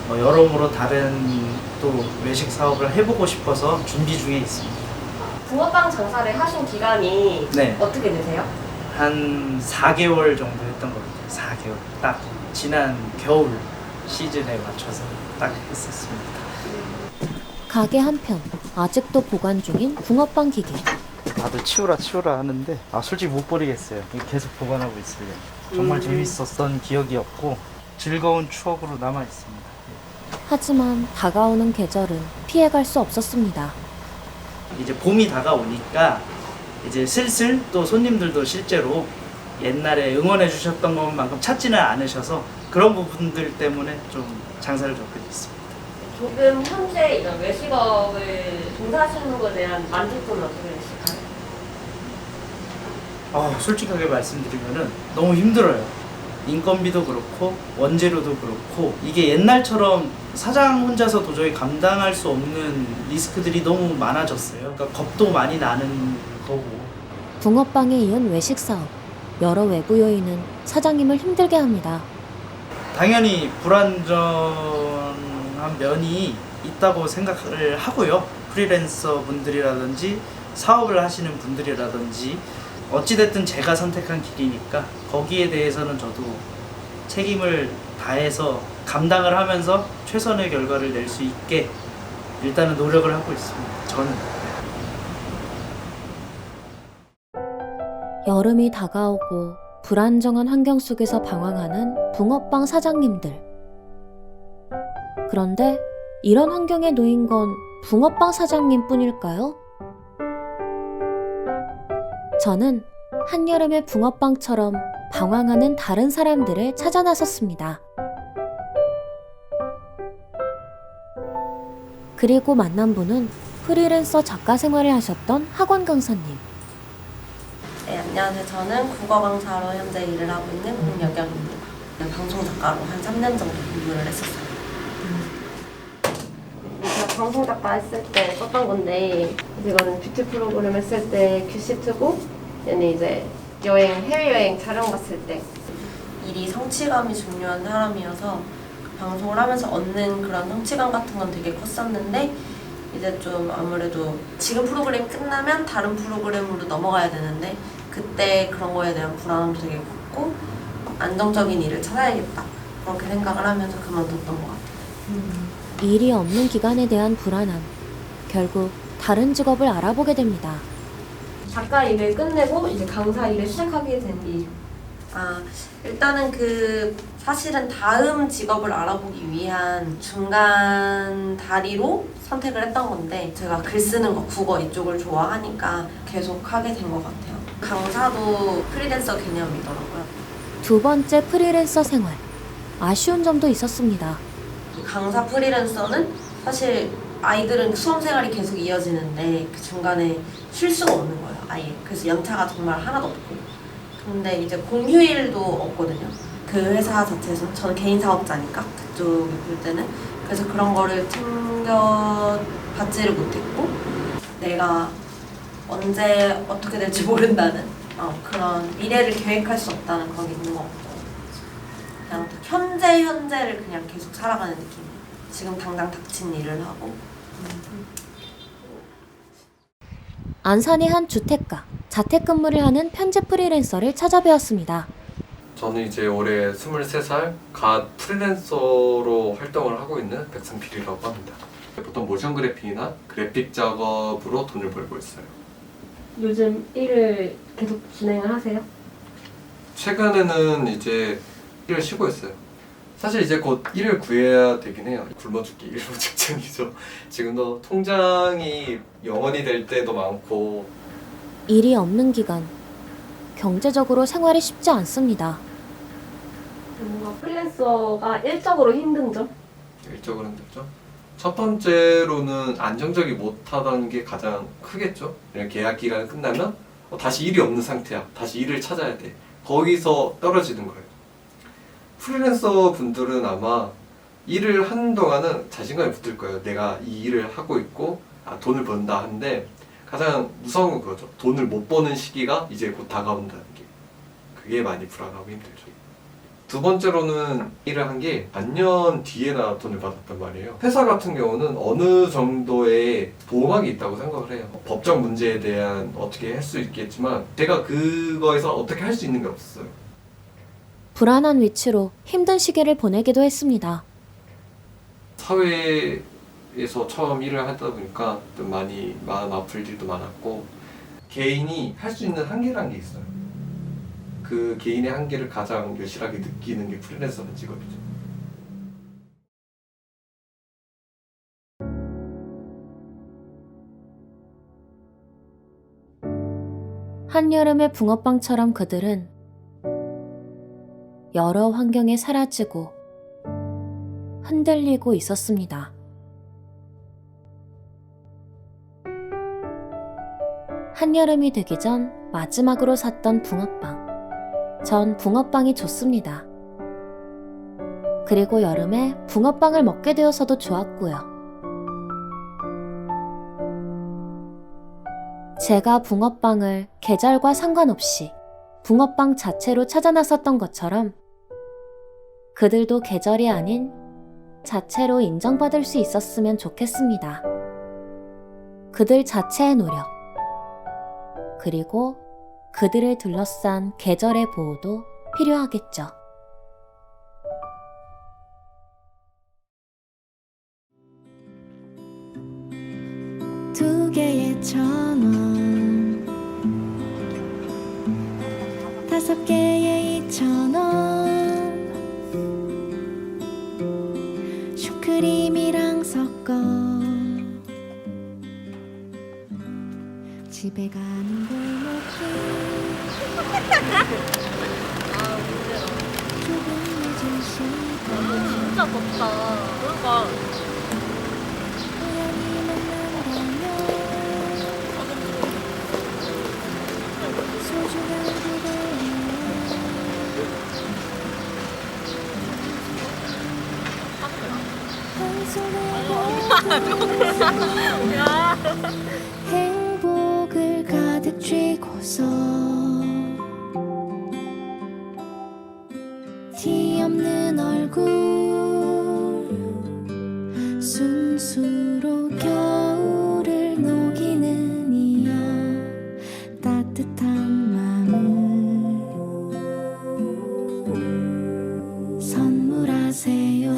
S18: 여러모로 다른 또 외식 사업을 해보고 싶어서 준비 중에 있습니다.
S16: 붕어빵 장사를 하신 기간이
S18: 네.
S16: 어떻게 되세요?
S18: 한 4개월 정도 했던 것 같아요. 4개월. 딱 지난 겨울 시즌에 맞춰서 딱 했었습니다.
S15: 가게 한편 아직도 보관 중인 붕어빵 기계.
S18: 다들 치우라 하는데 솔직히 못 버리겠어요. 계속 보관하고 있으려고. 정말 재밌었던 기억이었고 즐거운 추억으로 남아 있습니다.
S15: 하지만 다가오는 계절은 피해갈 수 없었습니다.
S18: 이제 봄이 다가오니까 이제 슬슬 또 손님들도 실제로 옛날에 응원해 주셨던 것만큼 찾지는 않으셔서 그런 부분들 때문에 좀 장사를 접게 됐습니다.
S16: 조금 현재 이런 외식업을 종사하시는 것에 대한 만족도는 어떻게 되실까요?
S18: 솔직하게 말씀드리면은 너무 힘들어요. 인건비도 그렇고 원재료도 그렇고 이게 옛날처럼 사장 혼자서 도저히 감당할 수 없는 리스크들이 너무 많아졌어요. 그러니까 겁도 많이 나는 거고.
S15: 붕어빵에 이은 외식 사업. 여러 외부 요인은 사장님을 힘들게 합니다.
S18: 당연히 불안정한 면이 있다고 생각을 하고요. 프리랜서 분들이라든지 사업을 하시는 분들이라든지 어찌됐든 제가 선택한 길이니까 거기에 대해서는 저도 책임을 다해서 감당을 하면서 최선의 결과를 낼 수 있게 일단은 노력을 하고 있습니다. 저는.
S15: 여름이 다가오고 불안정한 환경 속에서 방황하는 붕어빵 사장님들. 그런데 이런 환경에 놓인 건 붕어빵 사장님뿐일까요? 저는 한여름의 붕어빵처럼 방황하는 다른 사람들을 찾아 나섰습니다. 그리고 만난 분은 프리랜서 작가 생활을 하셨던 학원 강사님.
S19: 네, 안녕하세요. 저는 국어 강사로 현재 일을 하고 있는 홍여경입니다. 방송 작가로 한 3년 정도 근무를 했었어요. 방송 작가 했을 때 썼던 건데 이거는 뷰티 프로그램 했을 때 큐시트고 얘는 이제 해외여행 촬영 갔을 때 일이 성취감이 중요한 사람이어서 방송을 하면서 얻는 그런 성취감 같은 건 되게 컸었는데 이제 좀 아무래도 지금 프로그램 끝나면 다른 프로그램으로 넘어가야 되는데 그때 그런 거에 대한 불안함도 되게 컸고 안정적인 일을 찾아야겠다 그렇게 생각을 하면서 그만뒀던 것 같아요.
S15: 일이 없는 기간에 대한 불안함. 결국 다른 직업을 알아보게 됩니다.
S19: 작가 일을 끝내고 이제 강사 일을 시작하게 된 이유. 일단은 사실은 다음 직업을 알아보기 위한 중간 다리로 선택을 했던 건데 제가 글 쓰는 거, 국어 이쪽을 좋아하니까 계속 하게 된 것 같아요. 강사도 프리랜서 개념이더라고요.
S15: 두 번째 프리랜서 생활. 아쉬운 점도 있었습니다.
S19: 강사 프리랜서는 사실 아이들은 수험 생활이 계속 이어지는데 그 중간에 쉴 수가 없는 거예요, 아예. 그래서 연차가 정말 하나도 없고. 근데 이제 공휴일도 없거든요. 그 회사 자체에서는 저는 개인 사업자니까 그쪽에 볼 때는 그래서 그런 거를 챙겨 받지를 못했고 내가 언제 어떻게 될지 모른다는 그런 미래를 계획할 수 없다는 그런 게 있는 것 같고 그냥 현재를 그냥 계속 살아가는 느낌이에요. 지금 당장 닥친 일을 하고.
S15: 안산의 한 주택가, 자택근무를 하는 편집 프리랜서를 찾아뵈었습니다.
S20: 저는 이제 올해 23살 갓 프리랜서로 활동을 하고 있는 백승필이라고 합니다. 보통 모션 그래픽이나 그래픽 작업으로 돈을 벌고 있어요.
S19: 요즘 일을 계속 진행을 하세요?
S20: 최근에는 이제 일을 쉬고 있어요. 사실 이제 곧 일을 구해야 되긴 해요. 굶어 죽기 일로 직전이죠. 지금도 통장이 영원이 될 때도 많고.
S15: 일이 없는 기간. 경제적으로 생활이 쉽지 않습니다.
S19: 뭔가 프리랜서가 일적으로 힘든 점?
S20: 일적으로 힘들죠. 첫 번째로는 안정적이 못하다는 게 가장 크겠죠. 계약 기간이 끝나면 다시 일이 없는 상태야. 다시 일을 찾아야 돼. 거기서 떨어지는 거예요. 프리랜서 분들은 아마 일을 하는 동안은 자신감이 붙을 거예요. 내가 이 일을 하고 있고 돈을 번다 한데 가장 무서운 건 그거죠. 돈을 못 버는 시기가 이제 곧 다가온다는 게. 그게 많이 불안하고 힘들죠. 두 번째로는 일을 한 게 반년 뒤에나 돈을 받았단 말이에요. 회사 같은 경우는 어느 정도의 보호막이 있다고 생각을 해요. 법적 문제에 대한 어떻게 할 수 있겠지만 제가 그거에서 어떻게 할 수 있는 게 없어요.
S15: 불안한 위치로 힘든 시기를 보내기도 했습니다.
S20: 사회에서 처음 일을 하다 보니까 좀 많이 마음 아플 일도 많았고 개인이 할 수 있는 한계라는 게 있어요. 그 개인의 한계를 가장 여실하게 느끼는 게 프리랜서는 직업이죠.
S15: 한여름의 붕어빵처럼 그들은 여러 환경에 사라지고 흔들리고 있었습니다. 한여름이 되기 전 마지막으로 샀던 붕어빵. 전 붕어빵이 좋습니다. 그리고 여름에 붕어빵을 먹게 되어서도 좋았고요. 제가 붕어빵을 계절과 상관없이 붕어빵 자체로 찾아 나섰던 것처럼 그들도 계절이 아닌 자체로 인정받을 수 있었으면 좋겠습니다. 그들 자체의 노력, 그리고 그들을 둘러싼 계절의 보호도 필요하겠죠.
S21: 두 개의 1,000원, 5 개의 2,000원, 슈크림이랑 섞어 집에 가는 골목길 조금 늦은 시간
S14: 진짜 덥다. 그러니까.
S21: 우연히 만난다면 소중한 그대여 한 손에 행복을 가득 쥐고서 티 없는 얼굴 순수로 겨울을 녹이는 이여 따뜻한 마음을 선물하세요.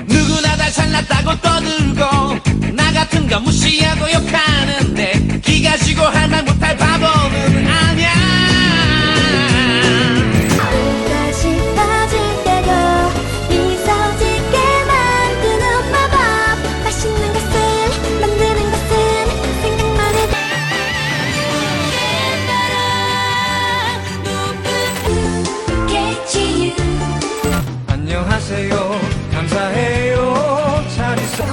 S11: 누구나 다 잘났다고 떠들고 나 같은 건 무시하고 욕하는데 기가 지고 할 말 못할 바보는 아니야.
S21: 다시 빠질 때도 미소 짓게 만드는 마법 맛있는 것을 만드는 것은 생각만 해도 Catch you.
S11: 안녕하세요. 감사해요. 잘 있어.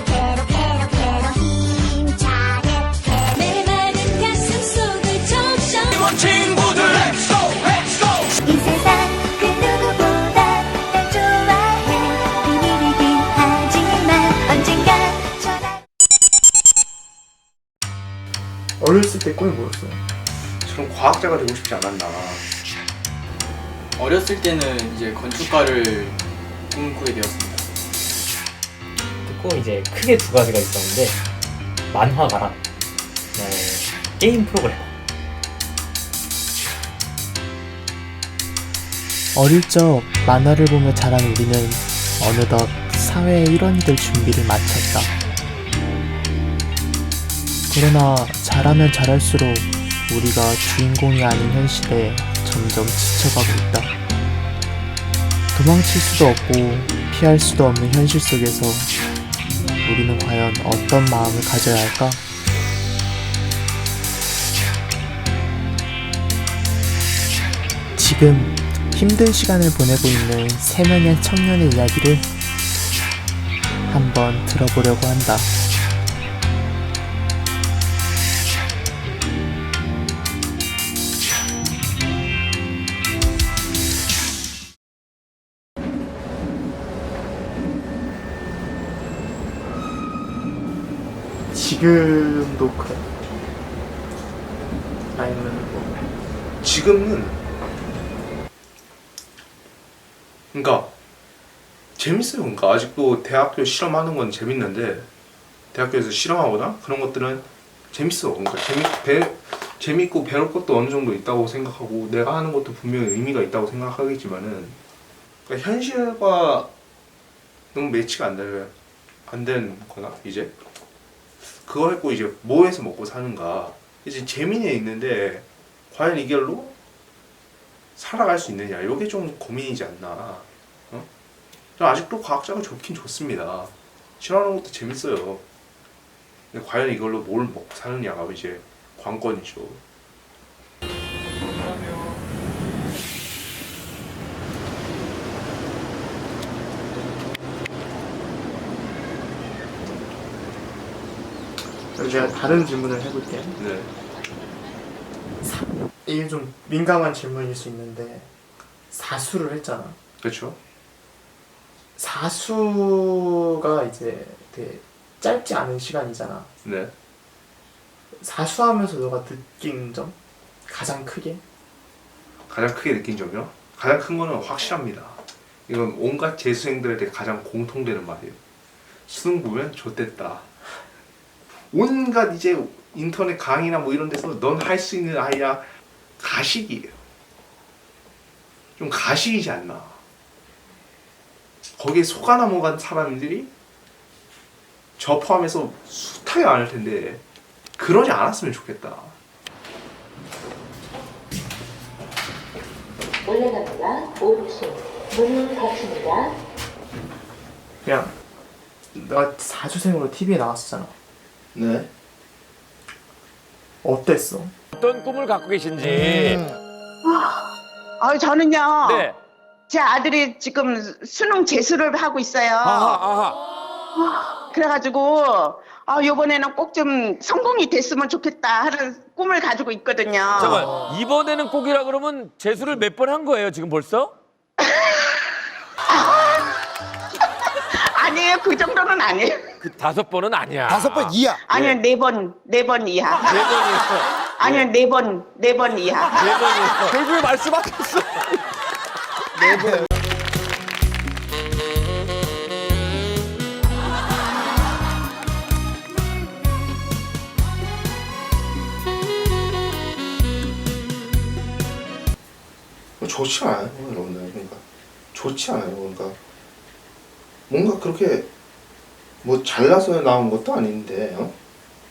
S21: 내 마른 가슴 속을 적셔
S11: 친구들 Let's go, let's go.
S21: 이 세상 그 누구보다 날 좋아해 비밀이긴 하지만 언젠가 전화
S5: 어렸을 때 꿈이 뭐였어요?
S22: 저는 과학자가 되고 싶지 않았나.
S23: 어렸을 때는 이제 건축가를 꿈꾸게 되었습니다.
S24: 꼭 이제 크게 두 가지가 있었는데 만화가랑 게임 프로그래머.
S25: 어릴 적 만화를 보며 자란 우리는 어느덧 사회의 일원이 될 준비를 마쳤다. 그러나 자라면 자랄수록 우리가 주인공이 아닌 현 시대에 점점 지쳐가고 있다. 도망칠 수도 없고 피할 수도 없는 현실 속에서 우리는 과연 어떤 마음을 가져야 할까? 지금 힘든 시간을 보내고 있는 세 명의 청년의 이야기를 한번 들어보려고 한다.
S5: 지금도 그래? 아니면 뭐
S22: 지금은 그러니까 재밌어요. 그러니까 아직도 대학교 실험하는 건 재밌는데 대학교에서 실험하거나 그런 것들은 재밌어. 그러니까 재밌고 배울 것도 어느 정도 있다고 생각하고 내가 하는 것도 분명히 의미가 있다고 생각하겠지만은 그러니까 현실과 너무 매치가 안 되는 거나 이제 그걸 했고 이제 뭐 해서 먹고 사는가 이제 재미는 있는데 과연 이걸로 살아갈 수 있느냐 이게 좀 고민이지 않나. 저는 아직도 과학자가 좋긴 좋습니다. 실험하는 것도 재밌어요. 근데 과연 이걸로 뭘 먹고 사느냐가 이제 관건이죠.
S5: 제가 다른 질문을 해볼게요.
S22: 네.
S5: 이게 좀 민감한 질문일 수 있는데 사수를 했잖아.
S22: 그렇죠.
S5: 사수가 이제 되게 짧지 않은 시간이잖아.
S22: 네.
S5: 사수하면서 너가 느낀 점? 가장 크게?
S22: 가장 크게 느낀 점이요? 가장 큰 거는 확실합니다. 이건 온갖 재수생들한테 가장 공통되는 말이에요. 수능 보면 좆됐다. 온갖 이제 인터넷 강의나 뭐 이런 데서 넌 할 수 있는 아이야. 가식이에요. 좀 가식이지 않나. 거기에 속아 넘어간 사람들이 저 포함해서 숱하게 많을 텐데 그러지 않았으면 좋겠다.
S21: 올라갑니다. 5층 문을 닫힙니다.
S5: 그냥 내가 4주생으로 TV에 나왔었잖아.
S22: 네.
S5: 어땠어?
S2: 어떤 꿈을 갖고 계신지.
S3: 저는요.
S2: 네.
S3: 제 아들이 지금 수능 재수를 하고 있어요. 그래가지고 이번에는 꼭 좀 성공이 됐으면 좋겠다 하는 꿈을 가지고 있거든요.
S2: 잠깐 이번에는 꼭이라 그러면 재수를 몇 번 한 거예요 지금 벌써?
S3: 아니에요, 그 정도는 아니에요.
S2: 그 5번은 아니야.
S4: 5번 이하.
S3: 아니요, 4번 이하.
S2: 4번이요.
S3: 아니요, 4번 이하.
S2: 4번이요. 결국에 말씀하셨어.
S4: 4번.
S22: 좋지 않아요, 여러분들. 그러니까 좋지 않아요. 그러니까 뭔가 그렇게 뭐 잘나서 나온 것도 아닌데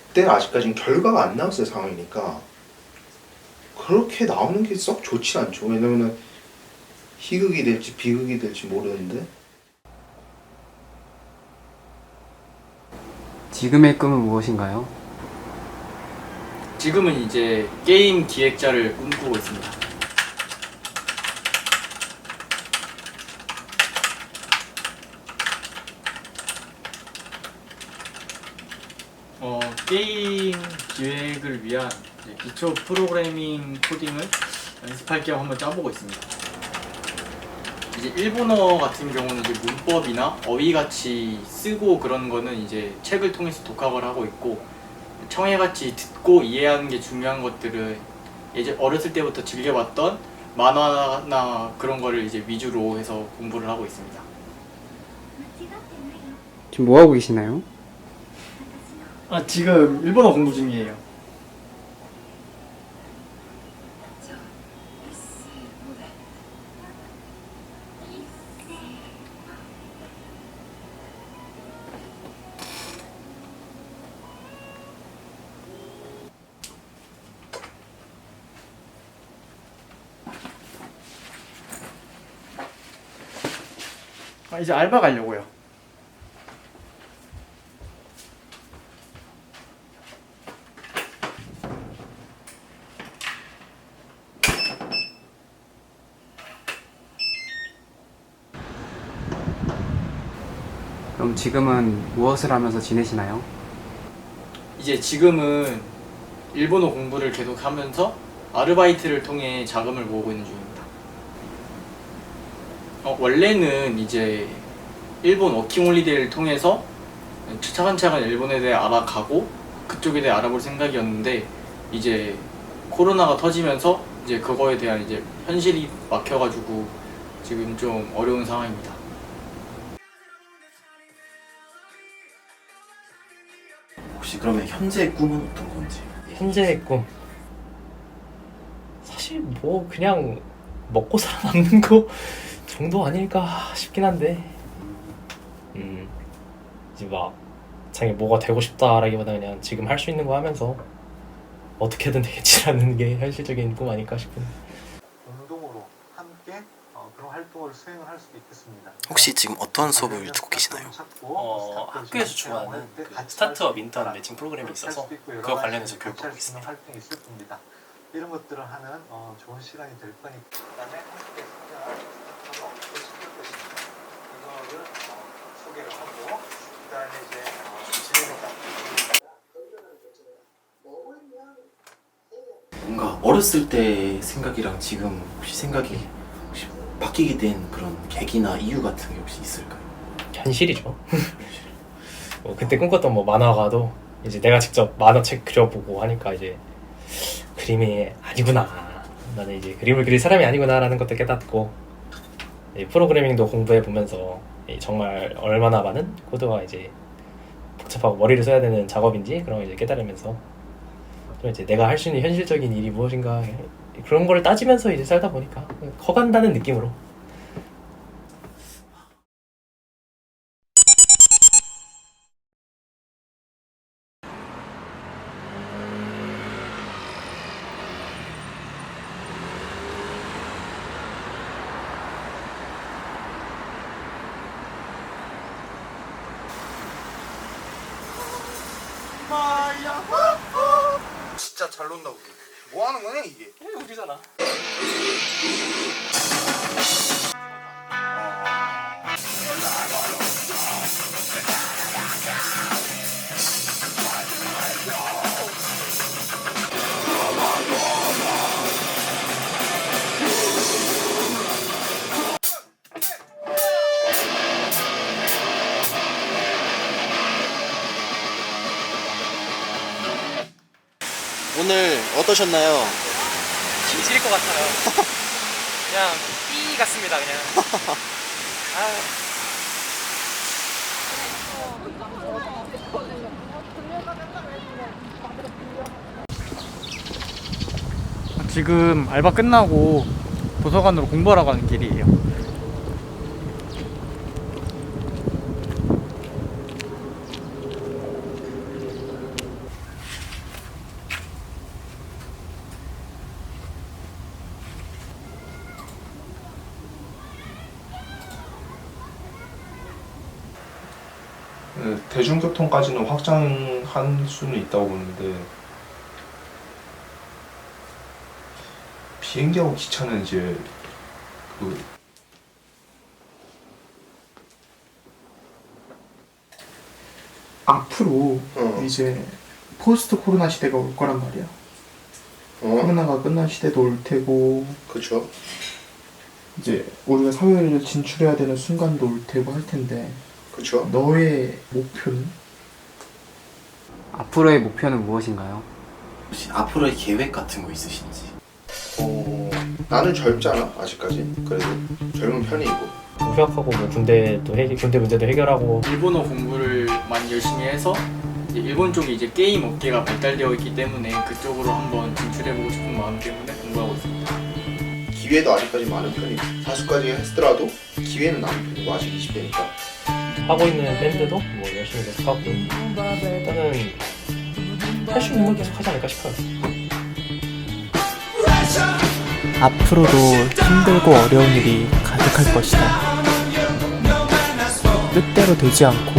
S22: 그때는 아직까지는 결과가 안 나왔을 상황이니까 그렇게 나오는 게 썩 좋지 않죠. 왜냐면은 희극이 될지 비극이 될지 모르는데.
S9: 지금의 꿈은 무엇인가요?
S23: 지금은 이제 게임 기획자를 꿈꾸고 있습니다. 게임 기획을 위한 기초 프로그래밍 코딩을 연습할 겸 한번 짜보고 있습니다. 이제 일본어 같은 경우는 이제 문법이나 어휘같이 쓰고 그런 거는 이제 책을 통해서 독학을 하고 있고, 청해같이 듣고 이해하는 게 중요한 것들은 예전 어렸을 때부터 즐겨봤던 만화나 그런 거를 이제 위주로 해서 공부를 하고 있습니다.
S9: 지금 뭐 하고 계시나요?
S10: 지금 일본어 공부 중이에요. 이제 알바 가려고요.
S9: 그럼 지금은 무엇을 하면서 지내시나요?
S23: 이제 지금은 일본어 공부를 계속 하면서 아르바이트를 통해 자금을 모으고 있는 중입니다. 원래는 이제 일본 워킹홀리데이를 통해서 차근차근 일본에 대해 알아가고 그쪽에 대해 알아볼 생각이었는데, 이제 코로나가 터지면서 이제 그거에 대한 이제 현실이 막혀가지고 지금 좀 어려운 상황입니다.
S26: 혹시 그러면 현재 꿈은 어떤 건지?
S24: 현재의 꿈 사실 뭐 그냥 먹고 살아남는 거 정도 아닐까 싶긴 한데, 이제 막 자기 뭐가 되고 싶다라기보다 그냥 지금 할 수 있는 거 하면서 어떻게든 되겠지라는 게 현실적인 꿈 아닐까 싶은.
S27: 공동으로 함께 그런 활동을 수행을 할 수도 있겠습니다.
S4: 혹시 지금 어떤 수업을 듣고 계시나요?
S28: 학교에서 주관하는 그 스타트업 인턴 매칭 프로그램이 있어서 그거 관련해서 교육받고 있습니다.
S27: 활동이 있을 겁니다. 이런 것들을 하는 좋은 시간이 될 거니까. 그다음에 함께 성장을 어떻게 시킬 것인가 이거를 소개를 하고, 그다음에 이제 진행해가.
S26: 뭔가 어렸을 때 생각이랑 지금 혹시 생각이 혹시 바뀌게 된 그런 계기나 이유 같은 게 혹시 있을까요?
S24: 현실이죠. 그때 꿈꿨던 뭐 만화가도 이제 내가 직접 만화책 그려보고 하니까 이제 그림이 아니구나, 나는 이제 그림을 그릴 사람이 아니구나라는 것도 깨닫고, 프로그래밍도 공부해보면서 정말 얼마나 많은 코드와 이제 복잡하고 머리를 써야 되는 작업인지 그런 걸 이제 깨달으면서 좀 이제 내가 할 수 있는 현실적인 일이 무엇인가 그런 걸 따지면서 이제 살다 보니까 커간다는 느낌으로
S22: 진짜 잘 논다 우리. 뭐 하는 거냐 이게?
S28: 우리잖아.
S26: 오늘 어떠셨나요?
S28: 지질 것 같아요. 그냥 삐 같습니다, 그냥.
S10: 지금 알바 끝나고 도서관으로 공부하러 가는 길이에요.
S22: 대중교통까지는 확장할 수는 있다고 보는데 비행기하고 기차는 이제
S5: 앞으로 이제 포스트 코로나 시대가 올 거란 말이야. 코로나가 끝난 시대도 올 테고.
S22: 그렇죠.
S5: 이제 우리가 사회를 진출해야 되는 순간도 올 테고 할 텐데.
S22: 그렇죠.
S5: 너의 목표는?
S9: 앞으로의 목표는 무엇인가요?
S26: 혹시 앞으로의 계획 같은 거 있으신지?
S22: 나는 젊잖아 아직까지. 그래도 젊은 편이고.
S24: 휴학하고 뭐 군대 문제도 해결하고.
S23: 일본어 공부를 많이 열심히 해서 이제 일본 쪽이 이제 게임 업계가 발달되어 있기 때문에 그쪽으로 한번 진출해보고 싶은 마음 때문에 공부하고 있습니다.
S22: 기회도 아직까지 많은 편이고 사수까지 했더라도 기회는 남은 편이고 아직 20대니까.
S24: 하고 있는 밴드도 뭐 열심히 계속 하고 일단은 할 수 있는 건 계속 하지 않을까 싶어요.
S25: 앞으로도 힘들고 어려운 일이 가득할 것이다. 뜻대로 되지 않고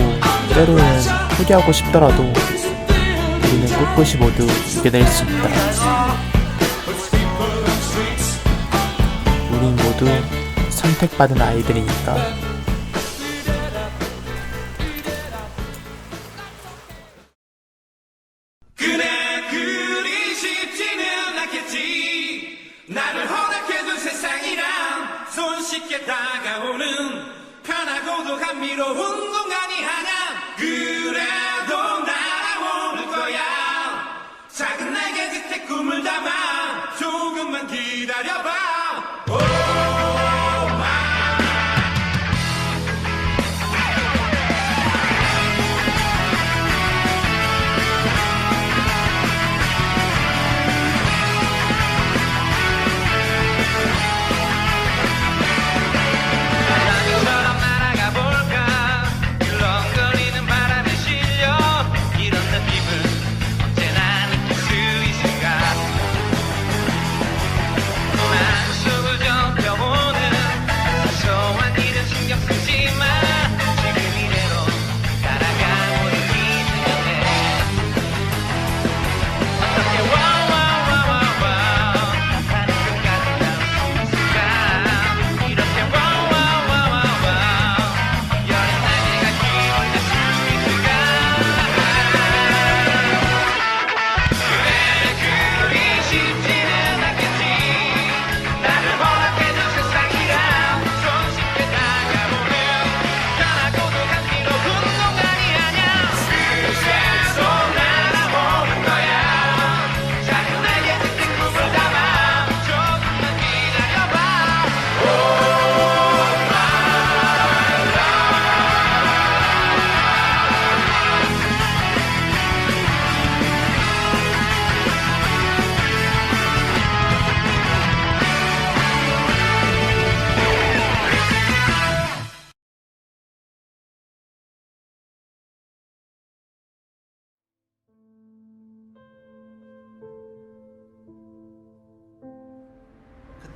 S25: 때로는 포기하고 싶더라도 우리는 꿋꿋이 모두 이겨낼 수 있다. 우린 모두 선택받은 아이들이니까.
S11: 그리 쉽지는 않겠지. 나를 허락해준 세상이란 손쉽게 다가오는 편하고도 감미로운 공간이 하나. 그래도 날아오를 거야. 작은 날개 끝에 꿈을 담아 조금만 기다려봐.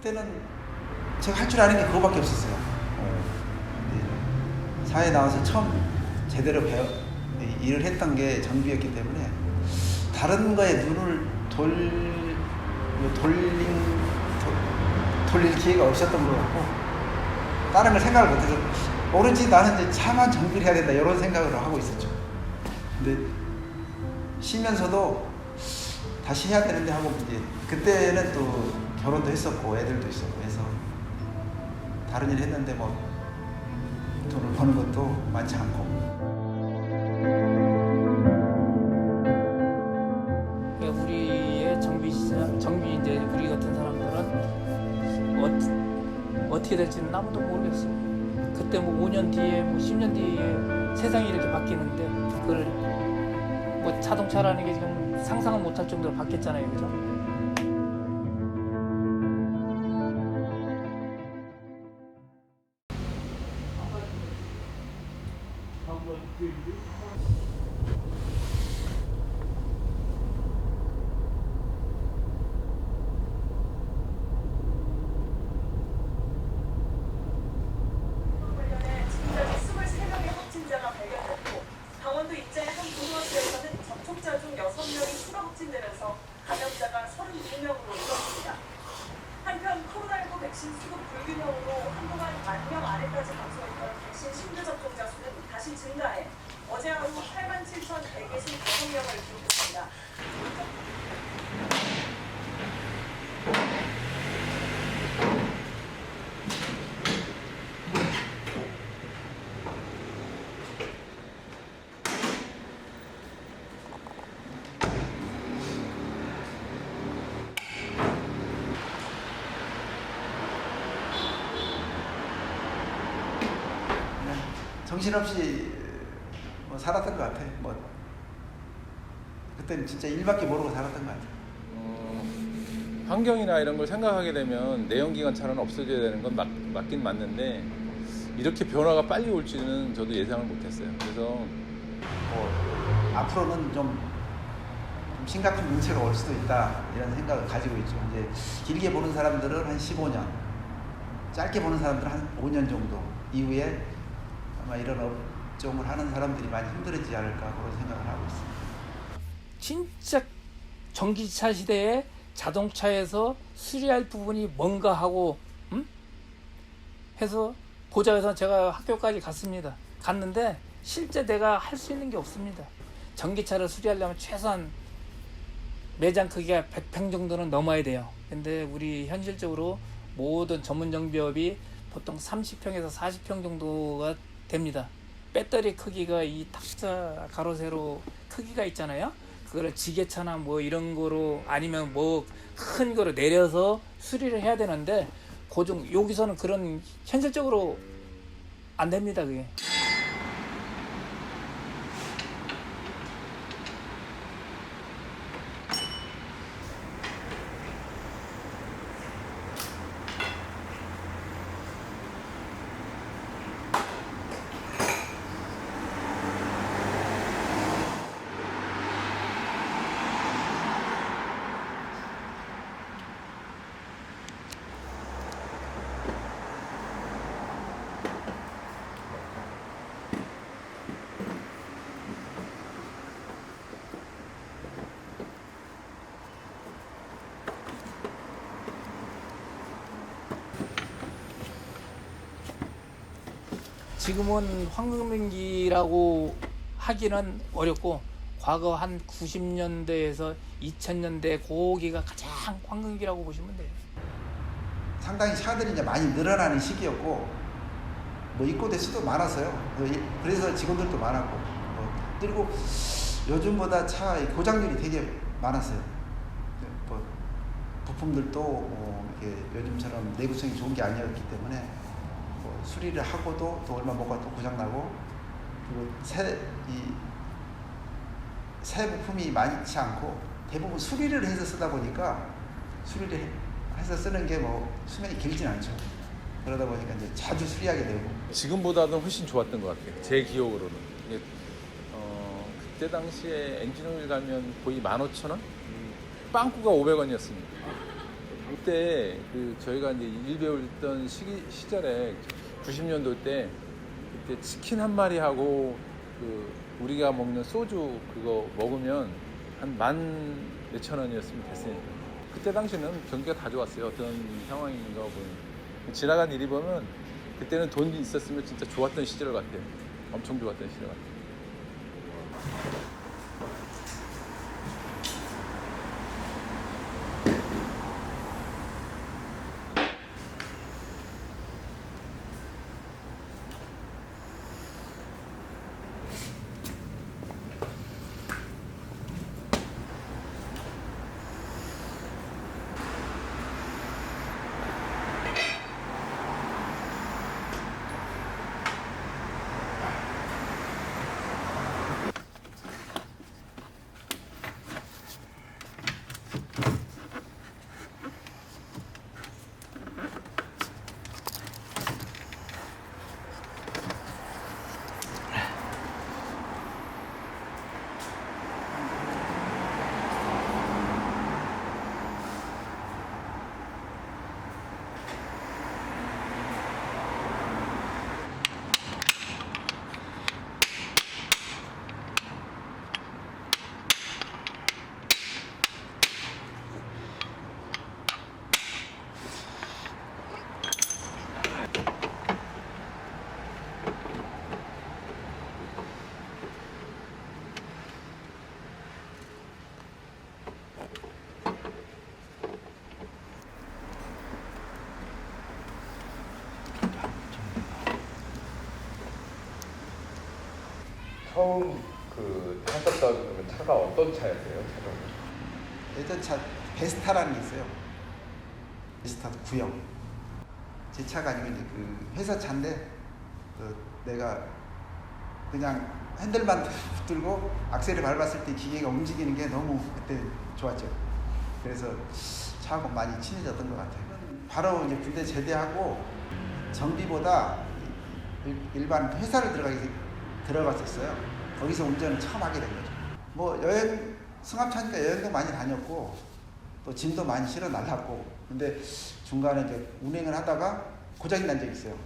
S27: 그때는 제가 할 줄 아는 게 그거밖에 없었어요. 근데 사회에 나와서 처음 제대로 일을 했던 게 정비였기 때문에
S1: 다른 거에 눈을 돌릴 기회가 없었던 것 같고 다른 걸 생각을 못해서 오로지 나는 이제 차만 정비를 해야 된다 이런 생각으로 하고 있었죠. 근데 쉬면서도 다시 해야 되는데 하고 이제 그때는 또 결혼도 했었고 애들도 있었고 해서 다른 일 했는데 뭐 돈을 버는 것도 많지 않고.
S6: 우리의 정비 이제 우리 같은 사람들은 어떻게 될지는 아무도 모르겠어요. 그때 뭐 5년 뒤에 뭐 10년 뒤에 세상이 이렇게 바뀌는데 그걸 뭐 자동차라는 게 지금 상상은 못할 정도로 바뀌었잖아요, 그죠?
S1: 정신없이 뭐 살았던 것 같아. 뭐 그때는 진짜 일밖에 모르고 살았던 것 같아.
S7: 환경이나 이런 걸 생각하게 되면 내연기관차는 없어져야 되는 건 맞긴 맞는데 이렇게 변화가 빨리 올지는 저도 예상을 못했어요. 그래서
S1: 앞으로는 좀 심각한 문제가 올 수도 있다 이런 생각을 가지고 있죠. 이제 길게 보는 사람들은 한 15년, 짧게 보는 사람들은 한 5년 정도 이후에 아마 이런 업종을 하는 사람들이 많이 힘들어지지 않을까 그런 생각을 하고 있습니다.
S6: 진짜 전기차 시대에 자동차에서 수리할 부분이 뭔가 하고 해서 고작해서 제가 학교까지 갔는데 실제 내가 할 수 있는 게 없습니다. 전기차를 수리하려면 최소한 매장 크기가 100평 정도는 넘어야 돼요. 근데 우리 현실적으로 모든 전문 정비업이 보통 30평에서 40평 정도가 됩니다. 배터리 크기가 이 탁자 가로세로 크기가 있잖아요. 그거를 지게차나 뭐 이런 거로 아니면 뭐 큰 거로 내려서 수리를 해야 되는데 여기서는 그런 현실적으로 안 됩니다, 그게. 지금은 황금기라고 하기는 어렵고 과거 한 90년대에서 2000년대 고기가 가장 황금기라고 보시면 돼요.
S1: 상당히 차들이 이제 많이 늘어나는 시기였고 뭐 입고대 수도 많았어요. 그래서 직원들도 많았고 그리고 요즘보다 차 고장률이 되게 많았어요. 뭐 부품들도 이렇게 요즘처럼 내구성이 좋은 게 아니었기 때문에 수리를 하고도 또 얼마 못 가도 또 고장나고 그리고 새 부품이 많지 않고 대부분 수리를 해서 쓰다 보니까 수리를 해서 쓰는 게 뭐 수명이 길진 않죠. 그러다 보니까 이제 자주 수리하게 되고
S7: 지금보다는 훨씬 좋았던 것 같아요. 제 기억으로는. 그때 당시에 엔진오일 가면 거의 15,000원? 빵꾸가 500원이었습니다. 그때 저희가 이제 일 배우던 시절에 90년도 때 그때 치킨 한 마리 하고 우리가 먹는 소주 그거 먹으면 한 14,000원이었으면 됐으니까. 그때 당시는 경기가 다 좋았어요. 어떤 상황인가 보면. 지나간 일이 보면 그때는 돈이 있었으면 진짜 좋았던 시절 같아요. 엄청 좋았던 시절 같아요.
S8: 처음 그 타셨던 차가 어떤 차였어요? 차종이?
S1: 예전 차 베스타라는 게 있어요. 베스타 9형. 제 차가 아니고 이제 그 회사 차인데 내가 그냥 핸들만 붙들고 악셀을 밟았을 때 기계가 움직이는 게 너무 그때 좋았죠. 그래서 차하고 많이 친해졌던 것 같아요. 바로 이제 군대 제대하고 정비보다 일반 회사를 들어갔었어요. 거기서 운전을 처음 하게 된 거죠. 뭐 여행 승합차니까 여행도 많이 다녔고 또 짐도 많이 실어 날랐고 근데 중간에 이제 운행을 하다가 고장이 난 적이 있어요.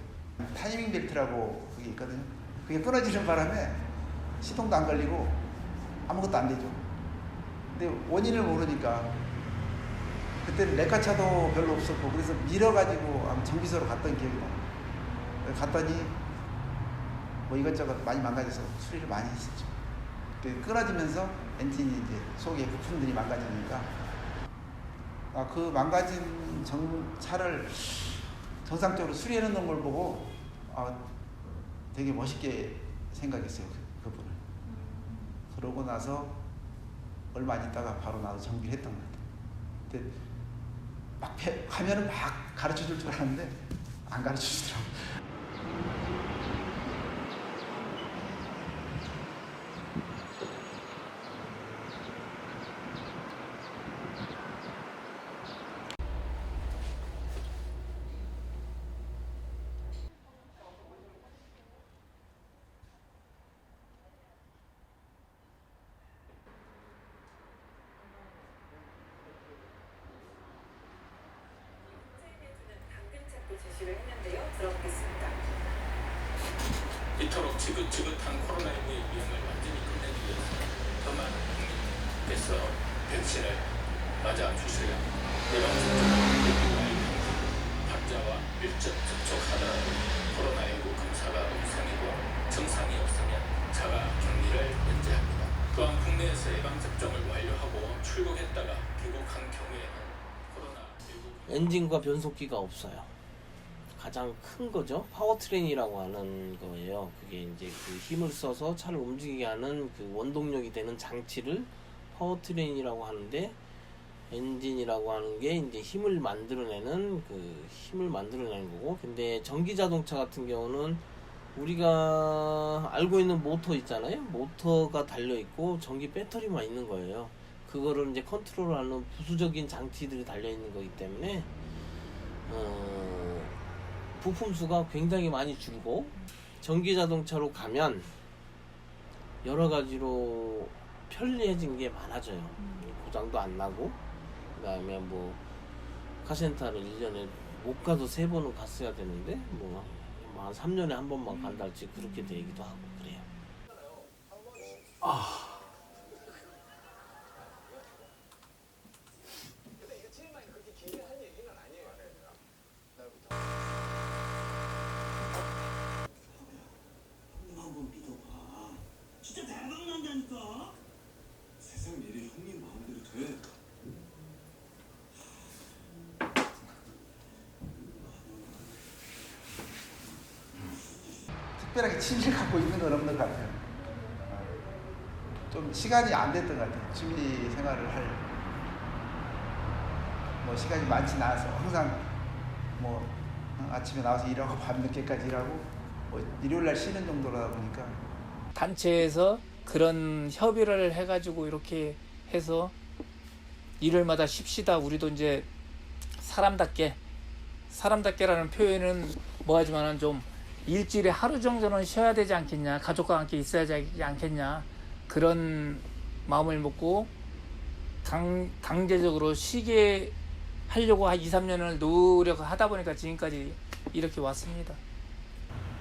S1: 타이밍 벨트라고 그게 있거든요. 그게 끊어지는 바람에 시동도 안 걸리고 아무것도 안 되죠. 근데 원인을 모르니까 그때는 레카차도 별로 없었고 그래서 밀어가지고 정비소로 갔던 기억이 나요. 갔더니 뭐 이것저것 많이 망가져서 수리를 많이 했었죠. 끊어지면서 엔진이 이제 속에 부품들이 망가지니까 그 망가진 차를 정상적으로 수리해 놓는 걸 보고 되게 멋있게 생각했어요. 그분을. 그러고 나서 얼마 안 있다가 바로 나도 정비를 했던 것 같아요. 근데 막 가면은 막 가르쳐 줄 줄 알았는데 안 가르쳐 주더라고요.
S12: 제시를 했는데요. 들어보겠습니다.
S13: 이토록 지긋지긋한 코로나19의 위험을 완전히 끝내기 위해서 더 많은 국민께서 백신을 맞아주세요. 예방접종을 환자와 밀접 접촉하더라도 코로나19 검사가 음성이고 정상이 없으면 자가 격리를 면제합니다. 또한 국내에서 예방접종을 완료하고 출국했다가 귀국한 경우에는 코로나19
S16: 엔진과 변속기가 없어요. 가장 큰 거죠. 파워트레인이라고 하는 거예요. 그게 이제 그 힘을 써서 차를 움직이게 하는 그 원동력이 되는 장치를 파워트레인이라고 하는데 엔진이라고 하는 게 이제 힘을 만들어내는 거고 근데 전기 자동차 같은 경우는 우리가 알고 있는 모터 있잖아요. 모터가 달려 있고 전기 배터리만 있는 거예요. 그거를 이제 컨트롤하는 부수적인 장치들이 달려 있는 거기 때문에 부품 수가 굉장히 많이 줄고 전기 자동차로 가면 여러 가지로 편리해진 게 많아져요. 고장도 안 나고 그다음에 뭐 카센터를 1년에 못 가도 3번은 갔어야 되는데 뭐 한 3년에 한 번만 간달지 그렇게 되기도 하고 그래요.
S11: 세상 일이 형님 마음대로 돼.
S1: 특별하게 취미를 갖고 있는 건 없는 것 같아요. 좀 시간이 안 됐던 것 같아요. 취미 생활을 할 뭐 시간이 많지 않아서 항상 뭐 아침에 나와서 일하고 밤 늦게까지 일하고 뭐 일요일 날 쉬는 정도다 보니까
S6: 단체에서 그런 협의를 해가지고 이렇게 해서 일요일마다 쉽시다. 우리도 이제 사람답게라는 표현은 뭐하지만은 좀 일주일에 하루 정도는 쉬어야 되지 않겠냐, 가족과 함께 있어야 되지 않겠냐, 그런 마음을 먹고 강제적으로 쉬게 하려고 한 2, 3년을 노력하다 보니까 지금까지 이렇게 왔습니다.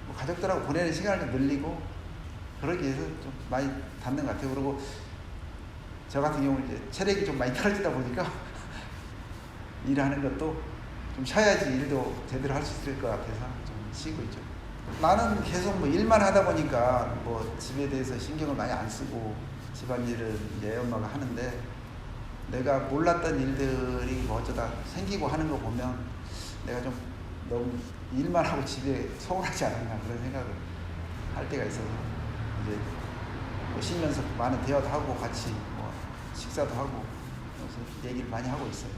S1: 뭐 가족들하고 보내는 시간을 좀 늘리고 그러기 위해서 좀 많이 닿는 것 같아요. 그리고 저 같은 경우는 이제 체력이 좀 많이 떨어지다 보니까 일하는 것도 좀 쉬어야지 일도 제대로 할 수 있을 것 같아서 좀 쉬고 있죠. 나는 계속 뭐 일만 하다 보니까 뭐 집에 대해서 신경을 많이 안 쓰고 집안일은 이제 애 엄마가 하는데 내가 몰랐던 일들이 뭐 어쩌다 생기고 하는 거 보면 내가 좀 너무 일만 하고 집에 소홀하지 않았나 그런 생각을 할 때가 있어서 이제 뭐 쉬면서 많은 대화도 하고 같이 뭐 식사도 하고 그래서 얘기를 많이 하고 있어요.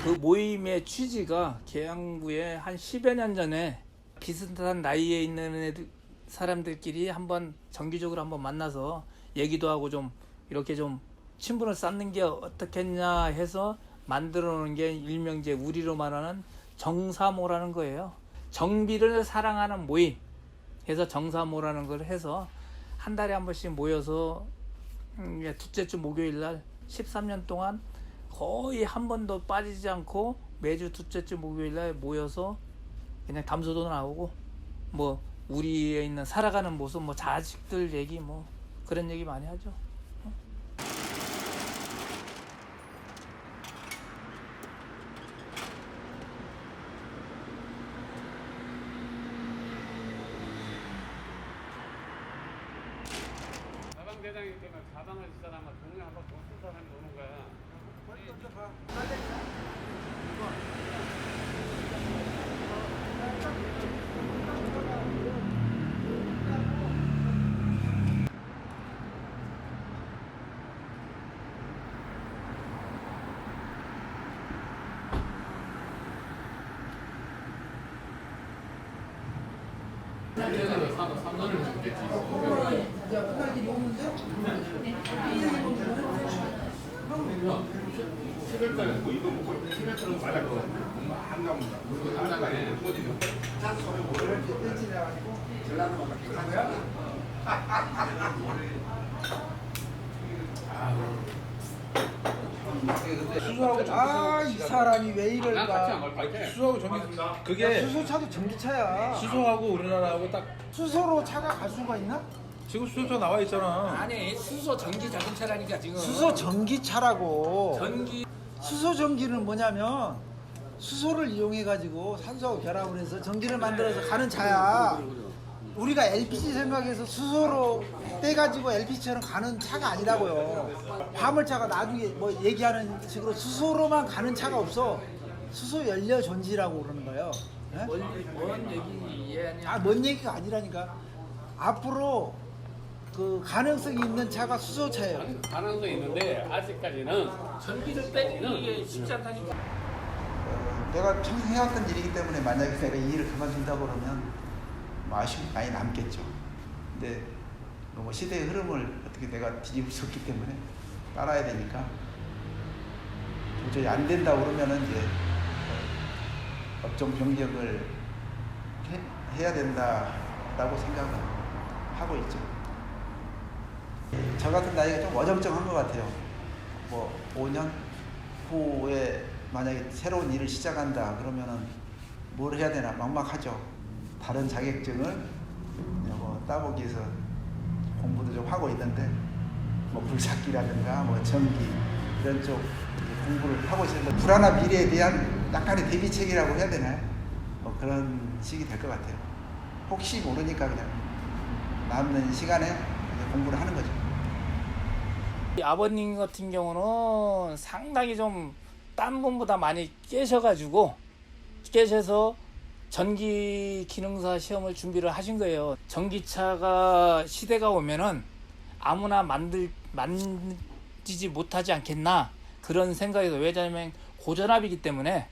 S6: 그 모임의 취지가 계양구에 한 10여 년 전에 비슷한 나이에 있는 사람들끼리 한번 정기적으로 한번 만나서 얘기도 하고 좀 이렇게 좀 친분을 쌓는 게 어떻겠냐 해서 만들어 놓은 게 일명 이제 우리로 말하는 정사모라는 거예요. 정비를 사랑하는 모임 해서 정사모라는 걸 해서 한 달에 한 번씩 모여서 둘째 주 목요일 날 13년 동안 거의 한 번도 빠지지 않고 매주 둘째 주 목요일 날 모여서 그냥 담소도 나오고 뭐 우리에 있는 살아가는 모습 뭐 자식들 얘기 뭐 그런 얘기 많이 하죠.
S3: 가방 대장이기 때문에 가방을 줄 사람과 동네 한번 돈쓸 사람이 노는 거야.
S14: 아, 이 사람이 왜 이럴까?
S8: 수소하고 전기 그게
S14: 수소차도 전기차야.
S8: 수소하고 우리나라하고 딱
S14: 수소로 차가 갈 수가 있나?
S8: 지금 수소차 나와 있잖아.
S6: 아니 수소 전기 자동차라니까 지금.
S14: 수소 전기차라고.
S6: 전기.
S14: 수소 전기는 뭐냐면 수소를 이용해 가지고 산소하고 결합을 해서 전기를 만들어서 가는 차야. 우리가 LPG 생각해서 수소로 떼가지고 LPG처럼 가는 차가 아니라고요. 화물차가 나중에 뭐 얘기하는 식으로 수소로만 가는 차가 없어. 수소 연료 전지라고 그러는 거예요. 네?
S6: 뭔 얘기 이해하냐?
S14: 아, 뭔 얘기가 아니라니까. 앞으로 그 가능성이 있는 차가 수소차예요.
S3: 가능성이 있는데 아직까지는
S6: 전기를 빼는 게 쉽지 않다니까.
S1: 내가 평생 해왔던 일이기 때문에 만약에 내가 이 일을 그만둔다고 그러면 뭐 아쉬움이 많이 남겠죠. 근데 뭐 시대의 흐름을 어떻게 내가 뒤집을 수 없기 때문에 따라야 되니까 도저히 안 된다 그러면은 이제 업종 변경을 해야 된다라고 생각을 하고 있죠. 저 같은 나이가 좀 어정쩡한 것 같아요. 뭐 5년 후에 만약에 새로운 일을 시작한다 그러면은 뭘 해야 되나 막막하죠. 다른 자격증을 따보기 위해서 공부도 좀 하고 있는데 뭐 불삭기라든가 뭐 전기 이런 쪽 공부를 하고 있는데 불안한 미래에 대한 약간의 대비책이라고 해야 되나요? 뭐 그런 식이 될 것 같아요. 혹시 모르니까 그냥 남는 시간에 공부를 하는 거죠.
S6: 아버님 같은 경우는 상당히 좀 딴 분보다 많이 깨셔서 전기 기능사 시험을 준비를 하신 거예요. 전기차가 시대가 오면은 아무나 만지지 못하지 않겠나 그런 생각에서, 왜냐하면 고전압이기 때문에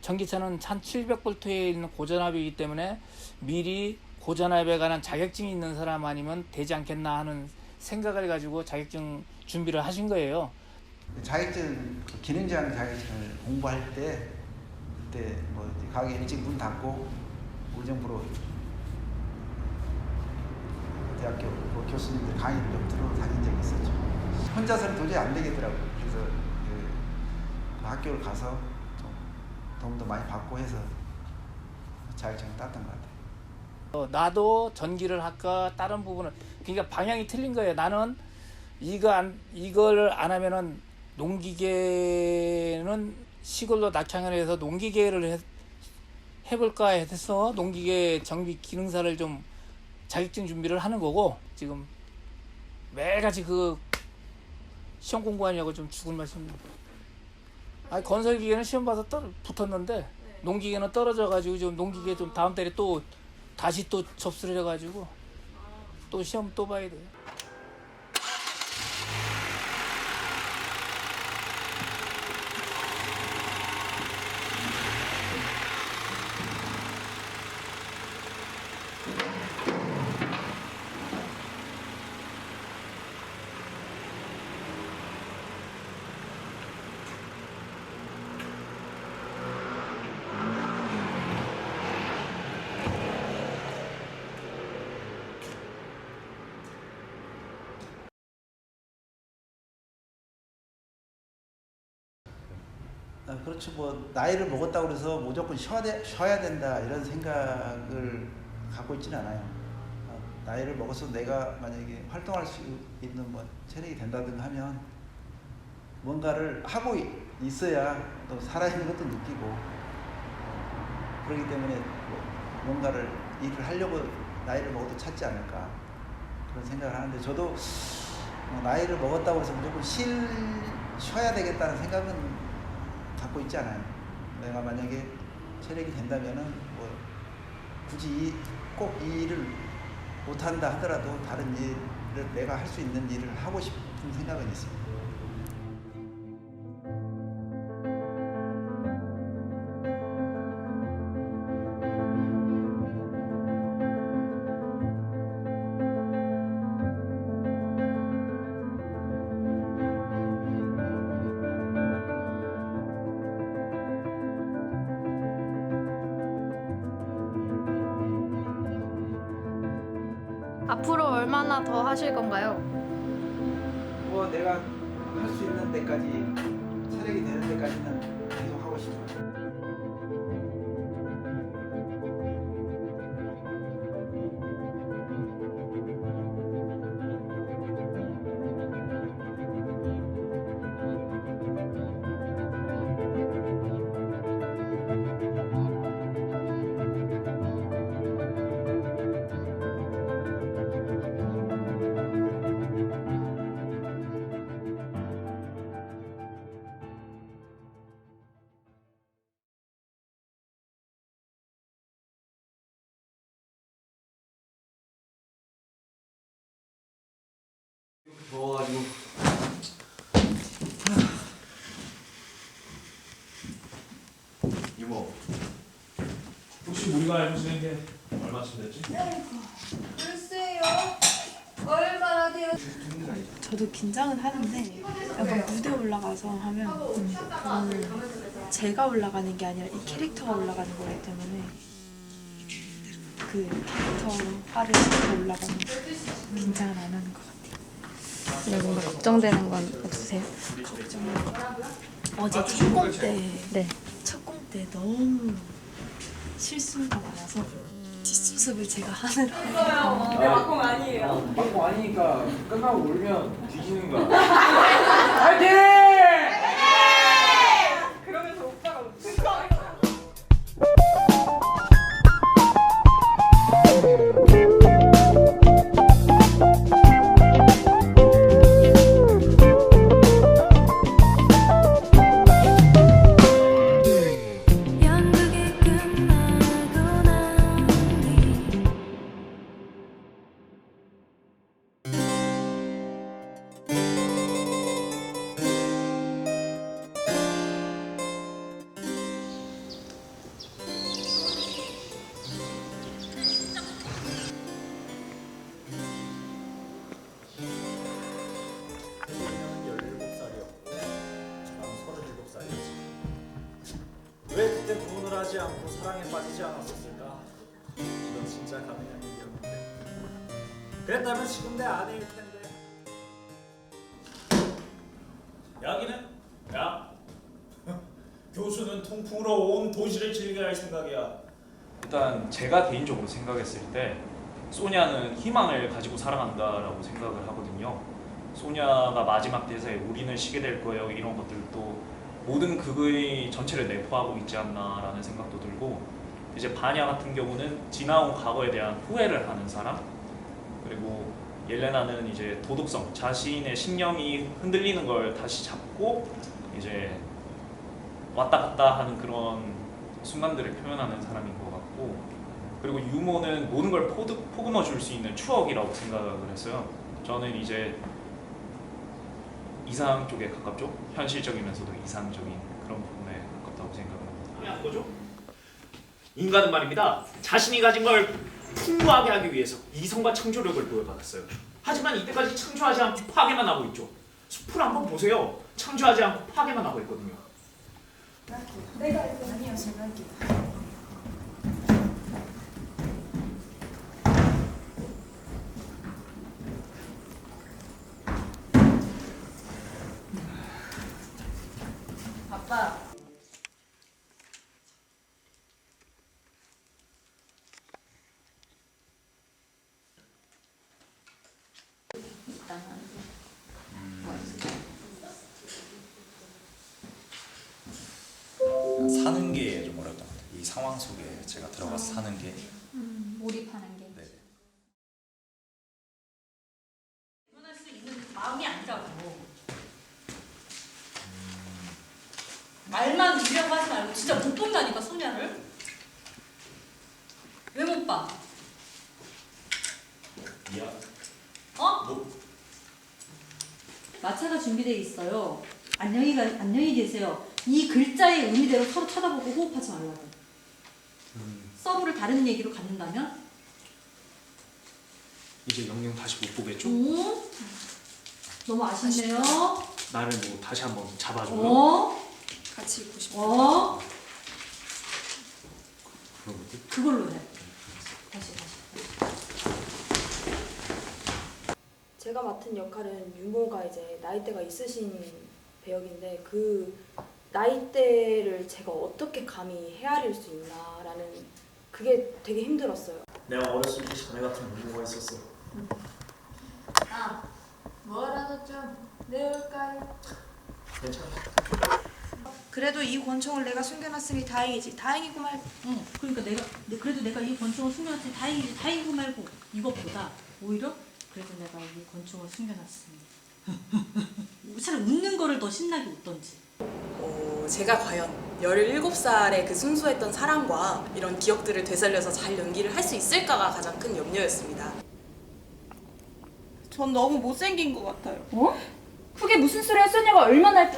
S6: 전기차는 1700볼트에 있는 고전압이기 때문에 미리 고전압에 관한 자격증이 있는 사람 아니면 되지 않겠나 하는 생각을 가지고 자격증 준비를 하신 거예요.
S1: 자격증, 기능장 자격증을 공부할 때 그때 뭐 가게 일찍 문 닫고 우정부로 대학교 교수님들 강의 좀 들으러 다닌 적이 있었죠. 혼자서는 도저히 안 되겠더라고요. 그래서 그 학교를 가서 좀 도움도 많이 받고 해서 자격증을 땄던 것 같아요.
S6: 나도 전기를 할까 다른 부분은, 그러니까 방향이 틀린 거예요. 나는 이걸 안 하면은 농기계는 시골로 낙향을 해서 농기계를 해볼까 해서 농기계 정비 기능사를 좀 자격증 준비를 하는 거고, 지금 매일같이 그 시험 공부하냐고 좀 죽을 말씀입니다. 건설기계는 시험 봐서 붙었는데 농기계는 떨어져가지고 지금 농기계 좀 다음 달에 또 다시 또 접수를 해가지고 또 시험 또 봐야 돼요.
S1: 그렇죠. 뭐 나이를 먹었다고 해서 무조건 쉬어야 된다 이런 생각을 갖고 있지는 않아요. 나이를 먹어서 내가 만약에 활동할 수 있는 뭐 체력이 된다든가 하면 뭔가를 하고 있어야 또 살아있는 것도 느끼고, 그렇기 때문에 뭔가를 일을 하려고 나이를 먹어도 찾지 않을까 그런 생각을 하는데, 저도 나이를 먹었다고 해서 무조건 쉬어야 되겠다는 생각은 갖고 있지 않아요. 내가 만약에 체력이 된다면은 뭐 굳이 꼭 이 일을 못한다 하더라도 다른 일을 내가 할 수 있는 일을 하고 싶은 생각은 있습니다.
S2: 앞으로 얼마나 더 하실 건가요?
S1: 뭐 내가 할 수 있는 데까지, 체력이 되는 데까지는 계속 하고 싶어요.
S26: 더워가지고.
S4: 이모, 혹시 우리가 알고 지낸 게 얼마쯤 됐지?
S15: 글쎄요. 얼마나
S10: 저도 긴장은 하는데 약간 무대 올라가서 하면 그거는 제가 올라가는 게 아니라 이 캐릭터가 올라가는 거기 때문에 그 캐릭터화를 시키고 올라가면 긴장을 안 하는 것 같아요.
S2: 근데 뭔가 걱정되는 건 없으세요?
S10: 어제 첫 공 때 너무 실수가 많아서 뒷수습을 제가 하느라
S15: 근데 막공 아니에요. 막공 아니니까 끝나고 울면 뒤지는 거야. 파이팅! 그러면서 오빠가 웃을 거야.
S17: 왜 그때 구원을 하지 않고 사랑에 빠지지 않았었을까? 이건 진짜 가능한 일이었는데 그랬다면 지금 내 아내일 텐데. 여기는? 야 교수는 통풍으로 온 도시를 즐겨야 할 생각이야.
S4: 일단 제가 개인적으로 생각했을 때 소냐는 희망을 가지고 살아간다라고 생각을 하거든요. 소냐가 마지막 대사에 우리는 쉬게 될 거예요 이런 것들도 모든 극의 전체를 내포하고 있지 않나라는 생각도 들고, 이제 바냐 같은 경우는 지나온 과거에 대한 후회를 하는 사람, 그리고 옐레나는 이제 도덕성, 자신의 신념이 흔들리는 걸 다시 잡고 이제 왔다 갔다 하는 그런 순간들을 표현하는 사람인 것 같고, 그리고 유모는 모든 걸 포금어 줄 수 있는 추억이라고 생각을 했어요. 저는 이제 이상 쪽에 가깝죠. 현실적이면서도 이상적인 그런 부분에 가깝다고 생각을 합니다.
S17: 거죠? 인간은 말입니다. 자신이 가진 걸 풍부하게 하기 위해서 이성과 창조력을 부여받았어요. 하지만 이때까지 창조하지 않고 파괴만 하고 있죠. 숲을 한번 보세요. 창조하지 않고 파괴만 하고 있거든요.
S10: 내가 아니요, 제가 할게요.
S15: 아빠.
S17: 사는 게 좀 어렵던 것 같아요. 이 상황 속에 제가 들어가서 사는 게.
S18: 몰입하는 게.
S17: 네.
S18: 표현할 수 있는 마음이 아니라고. 말만 주려고 하지 말고 진짜 못 본다니까 소냐를. 왜 못 봐?
S17: 미안.
S18: 어?
S19: 마차가 준비되어 있어요. 안녕히 계세요. 이 글자의 의미대로 서로 쳐다보고 호흡하지 말라고. 서브를 다른 얘기로 갖는다면?
S17: 이제 영영 다시 못 보겠죠?
S19: 오? 너무 아쉽네요.
S17: 나를 뭐 다시 한번 잡아줘요?
S10: 같이 있고 싶어.
S17: 그런 것들?
S19: 그걸로 해. 다시.
S10: 제가 맡은 역할은 유모가 이제 나이대가 있으신 배역인데 그 나이대를 제가 어떻게 감히 헤아릴 수 있나라는 그게 되게 힘들었어요.
S17: 내가 어렸을 때 자네 같은 유모가 있었어.
S18: 아, 뭐라도 좀 내올까요?
S17: 괜찮아.
S10: 그래도 이 권총을 내가 숨겨놨으니 다행이지. 다행이고 말고.
S19: 그러니까 그래도 내가 이 권총을 숨겨놨으니 다행이고 말고 이것보다 오히려 그래도 내가 이 권총을 숨겨놨으니 차라리 웃는 거를 더 신나게 웃던지.
S10: 제가 과연 17살의 그 순수했던 사랑과 이런 기억들을 되살려서 잘 연기를 할 수 있을까가 가장 큰 염려였습니다. 전 너무 못생긴 것 같아요.
S18: 어? 그게 무슨 소리야? 소냐가 얼마나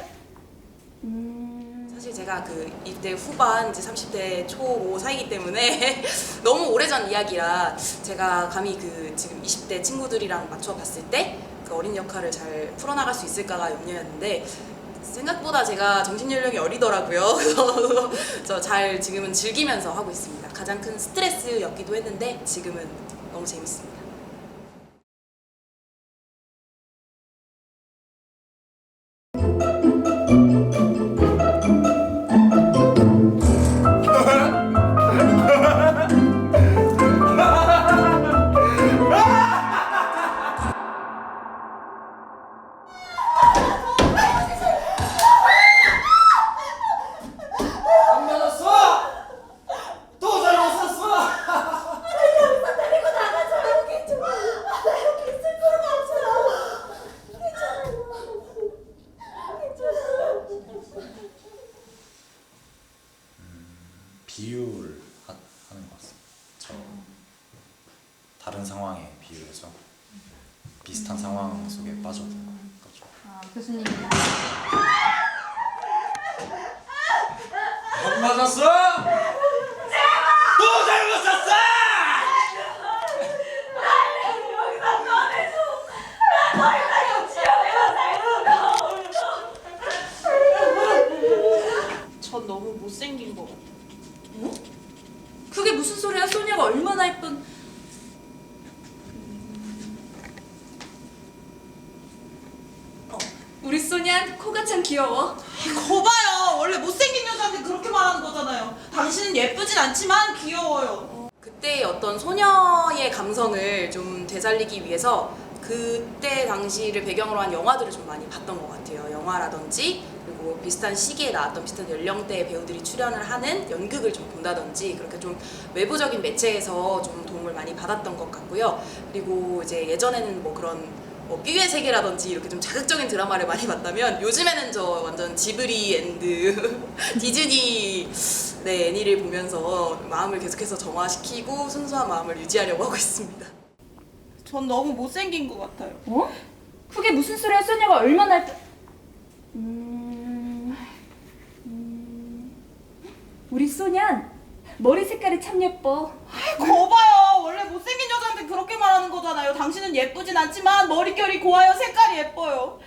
S10: 사실 제가 그 이때 후반 이제 30대 초 사이기 때문에 너무 오래전 이야기라 제가 감히 그 지금 20대 친구들이랑 맞춰 봤을 때 그 어린 역할을 잘 풀어나갈 수 있을까가 염려였는데 생각보다 제가 정신연령이 어리더라고요. 그래서 잘 지금은 즐기면서 하고 있습니다. 가장 큰 스트레스였기도 했는데 지금은 너무 재밌습니다.
S5: 비유를 하는 것 같습니다. 저 다른 상황에 비유해서 비슷한 상황 속에 빠져든 거죠.
S2: 교수님.
S5: 안 맞았어?
S17: 또 잘못 샀어!
S18: 전 너무 못생긴 거 같아. 뭐? 그게 무슨 소리야? 소녀가 얼마나 예쁜. 우리 소냐 코가 참 귀여워.
S9: 거봐요. 원래 못생긴 여자한테 그렇게 말하는 거잖아요. 당신은 예쁘진 않지만 귀여워요.
S10: 그때의 어떤 소녀의 감성을 좀 되살리기 위해서 그때 당시를 배경으로 한 영화들을 좀 많이 봤던 것 같아요. 영화라든지 그리고 비슷한 시기에 나왔던 비슷한 연령대의 배우들이 출연을 하는 연극을 좀 본다든지 그렇게 좀 외부적인 매체에서 좀 도움을 많이 받았던 것 같고요. 그리고 이제 예전에는 뭐 그런 삐의 세계라든지 이렇게 좀 자극적인 드라마를 많이 봤다면 요즘에는 저 완전 지브리 앤드 디즈니 애니를 보면서 마음을 계속해서 정화시키고 순수한 마음을 유지하려고 하고 있습니다.
S9: 전 너무 못생긴 것 같아요.
S18: 어? 그게 무슨 소리야? 소녀가 얼마나 예쁜. 우리 소년 머리 색깔이 참 예뻐.
S9: 거봐요. 원래 못생긴 여자한테 그렇게 말하는 거잖아요. 당신은 예쁘진 않지만 머릿결이 고와요. 색깔이 예뻐요.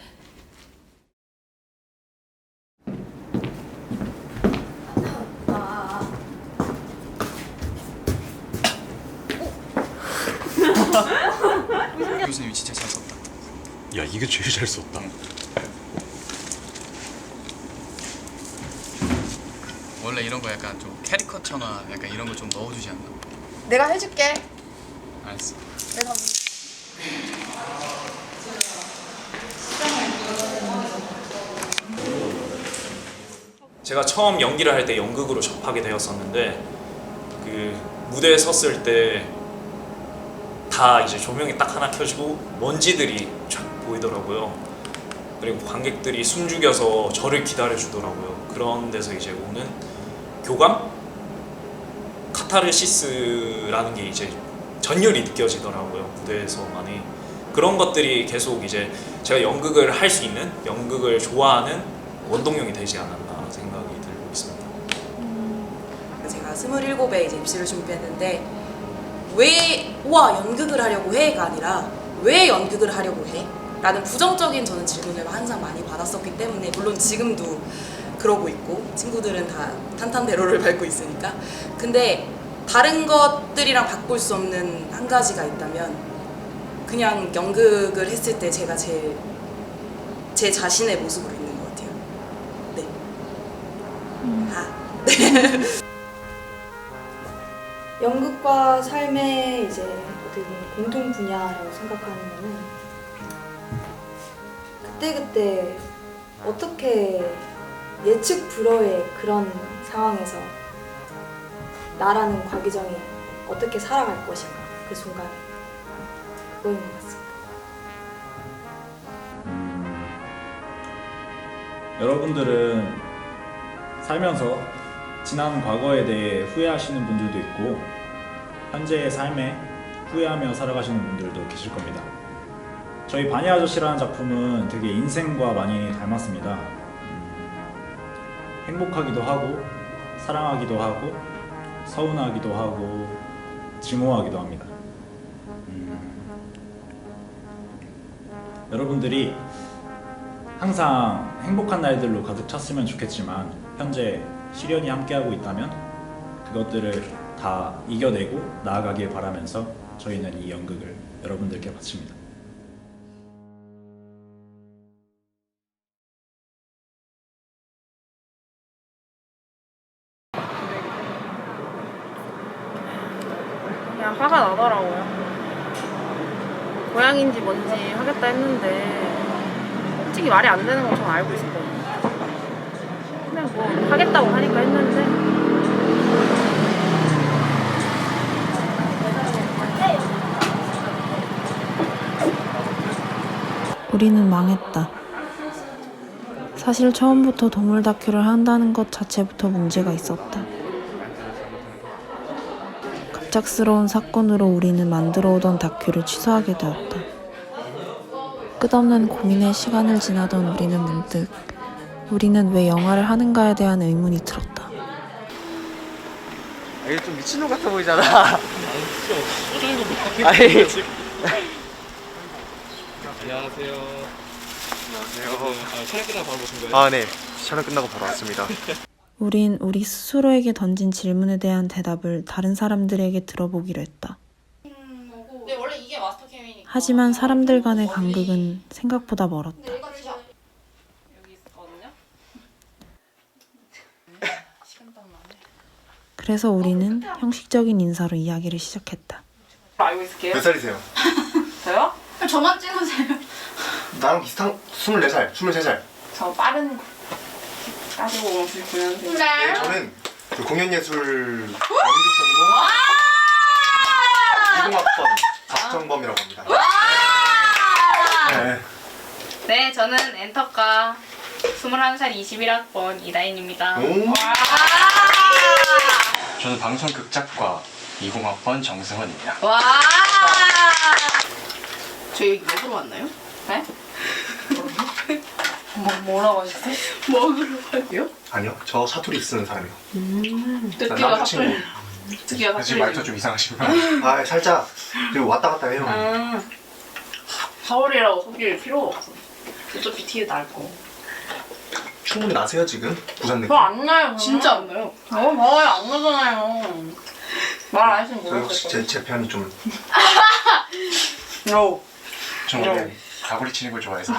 S5: 교수님이 진짜 잘 썼다.
S20: 야, 이게 제일 잘 썼다.
S5: 원래 이런 거 약간 좀 캐리커처나 약간 이런 거 좀 넣어주지 않나?
S2: 내가 해줄게.
S5: 알았어.
S2: 내가.
S4: 제가 처음 연기를 할 때 연극으로 접하게 되었었는데 그 무대에 섰을 때 다 이제 조명이 딱 하나 켜지고 먼지들이 쫙 보이더라고요. 그리고 관객들이 숨죽여서 저를 기다려 주더라고요. 그런 데서 이제 오는 교감? 카타르시스라는 게 이제 전율이 느껴지더라고요. 무대에서만의 그런 것들이 계속 이제 제가 연극을 할 수 있는, 연극을 좋아하는 원동력이 되지 않았나 생각이 들고 있습니다.
S10: 제가 27에 이제 입시를 준비했는데 왜 연극을 하려고 해가 아니라 왜 연극을 하려고 해? 라는 부정적인 저는 질문을 항상 많이 받았었기 때문에 물론 지금도 그러고 있고 친구들은 다 탄탄대로를 밟고 있으니까 근데 다른 것들이랑 바꿀 수 없는 한 가지가 있다면 그냥 연극을 했을 때 제가 제 자신의 모습으로 있는 것 같아요. 네. 네.
S21: 연극과 삶의 이제 어떻게 보면 공통 분야라고 생각하는 거는 그때그때 어떻게 예측 불허의 그런 상황에서 나라는 과기정이 어떻게 살아갈 것인가 그 순간 그거인 것 같습니다.
S22: 여러분들은 살면서 지난 과거에 대해 후회하시는 분들도 있고 현재의 삶에 후회하며 살아가시는 분들도 계실 겁니다. 저희 바니 아저씨라는 작품은 되게 인생과 많이 닮았습니다. 행복하기도 하고 사랑하기도 하고 서운하기도 하고 증오하기도 합니다. 여러분들이 항상 행복한 날들로 가득 찼으면 좋겠지만 현재 시련이 함께하고 있다면 그것들을 다 이겨내고 나아가길 바라면서 저희는 이 연극을 여러분들께 바칩니다.
S7: 그냥 화가 나더라고요. 고양인지 뭔지 하겠다 했는데 솔직히 말이 안 되는 건 전 알고 있었거든요. 그냥 뭐 하겠다고 하니까 했는데
S12: 우리는 망했다. 사실 처음부터 동물 다큐를 한다는 것 자체부터 문제가 있었다. 갑작스러운 사건으로 우리는 만들어오던 다큐를 취소하게 되었다. 끝없는 고민의 시간을 지나던 우리는 문득 우리는 왜 영화를 하는가에 대한 의문이 들었다.
S13: 이게 좀 미친놈 같아 보이잖아. 아니.
S23: 안녕하세요.
S13: 안녕하세요.
S23: 촬영 끝나고 바로 오신 거예요?
S13: 아, 네. 촬영 끝나고 바로 왔습니다.
S12: 우린 우리 스스로에게 던진 질문에 대한 대답을 다른 사람들에게 들어보기로 했다.
S9: 근데 원래 이게 마스터캠이니까.
S12: 하지만 사람들 간의 간극은 생각보다 멀었다.
S9: 여기 있었거든요. 시간당 나네.
S12: 그래서 우리는 형식적인 인사로 이야기를 시작했다.
S9: 알고 있을게요.
S13: 몇 살이세요?
S9: 저요? 저만 찍으세요.
S13: 나랑 비슷한 24살, 23살.
S9: 저 빠른 따지고 보면 99년생.
S13: 네, 저는 그 공연예술 연극 전공 20학번 박정범이라고 합니다. 네.
S7: 네, 저는 엔터과 21살 21학번 이다인입니다.
S23: 저는 방송극작과 20학번 정승원입니다.
S9: 와. 저 여기 먹으러 왔나요? 네? 뭐라고 하셨어요? 먹으러 왔요?
S13: 아니요, 저 사투리 쓰는 사람이요.
S9: 듣기가 사투리. 듣기가
S13: 지금
S9: 사투리.
S13: 말투 좀 이상하시구나. 아, 살짝 그리고 왔다 갔다 해요.
S9: 서울이라고 속일 필요가 없어. 어차피 티에 날 거.
S13: 충분히 나세요 지금? 부산 느낌?
S9: 저안 나요. 진짜 안 나요. 봐요, 안 나잖아요. 말 안 했으면
S13: 저
S9: 모르겠어요.
S13: 혹시 제 편이 좀
S9: No.
S23: 저 원래 가구리 치는 걸 좋아해서.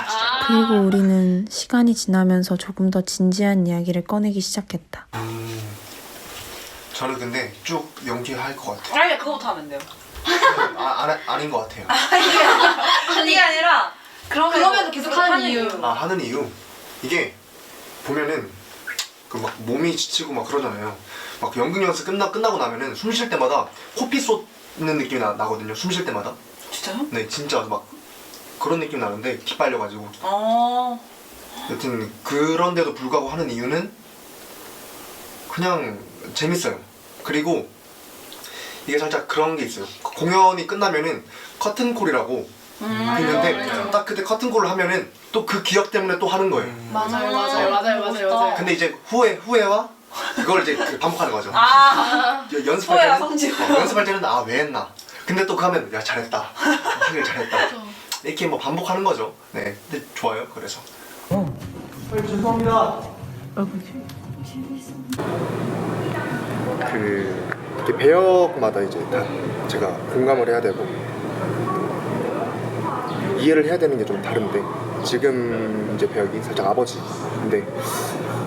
S12: 그리고 우리는 시간이 지나면서 조금 더 진지한 이야기를 꺼내기 시작했다.
S13: 저는 근데 쭉 연기할 것 같아요.
S9: 아니, 그거부터 하면 돼요.
S13: 아닌 것 같아요.
S9: 아니, 아니라 그러면서 계속 하는 이유.
S13: 하는 이유 이게 보면은 그 막 몸이 지치고 막 그러잖아요. 막 연극 연습 끝나고 나면은 숨 쉴 때마다 코피 쏟는 느낌이 나거든요. 숨 쉴 때마다.
S9: 진짜요?
S13: 네, 진짜 막 그런 느낌 나는데 기빨려가지고. 여튼 그런데도 불구하고 하는 이유는 그냥 재밌어요. 그리고 이게 살짝 그런 게 있어요. 공연이 끝나면은 커튼콜이라고 있는데 딱 그때 커튼콜을 하면은 또 그 기억 때문에 또 하는 거예요.
S9: 맞아요.
S13: 근데 이제 후회와 그걸 이제 반복하는 거죠. 연습할
S9: 후회와
S13: 때는
S9: 성취.
S13: 연습할 때는 왜 했나. 근데 또 그 하면 야 잘했다. 하길 잘했다. 이렇게 뭐 반복하는 거죠. 네, 근데 좋아요. 그래서. 죄송합니다. 그 이렇게 배역마다 이제 다 제가 공감을 해야 되고 이해를 해야 되는 게 좀 다른데 지금 이제 배역이 살짝 아버지. 근데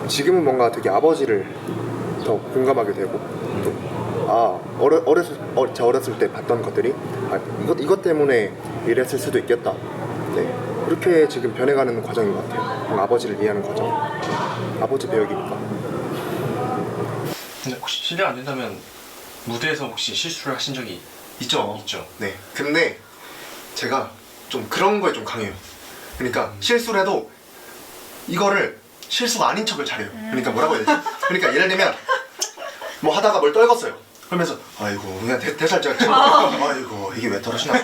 S13: 지금은 뭔가 되게 아버지를 더 공감하게 되고 또 제가 어렸을 때 봤던 것들이 이것 때문에 이랬을 수도 있겠다. 네, 그렇게 지금 변해가는 과정인 것 같아요. 아버지를 이해하는 과정. 아버지 배역이니까.
S23: 근데 혹시 실례가 안 된다면 무대에서 혹시 실수를 하신 적이
S13: 있죠. 네. 근데 제가 좀 그런 거에 좀 강해요. 그러니까 실수를 해도 이거를 실수가 아닌 척을 잘해요. 그러니까 뭐라고 해야 되지? 그러니까 예를 들면 뭐 하다가 뭘 떨궜어요. 그러면서 아이고 그냥 대살 제가 치고 아이고 이게 왜 떨어지나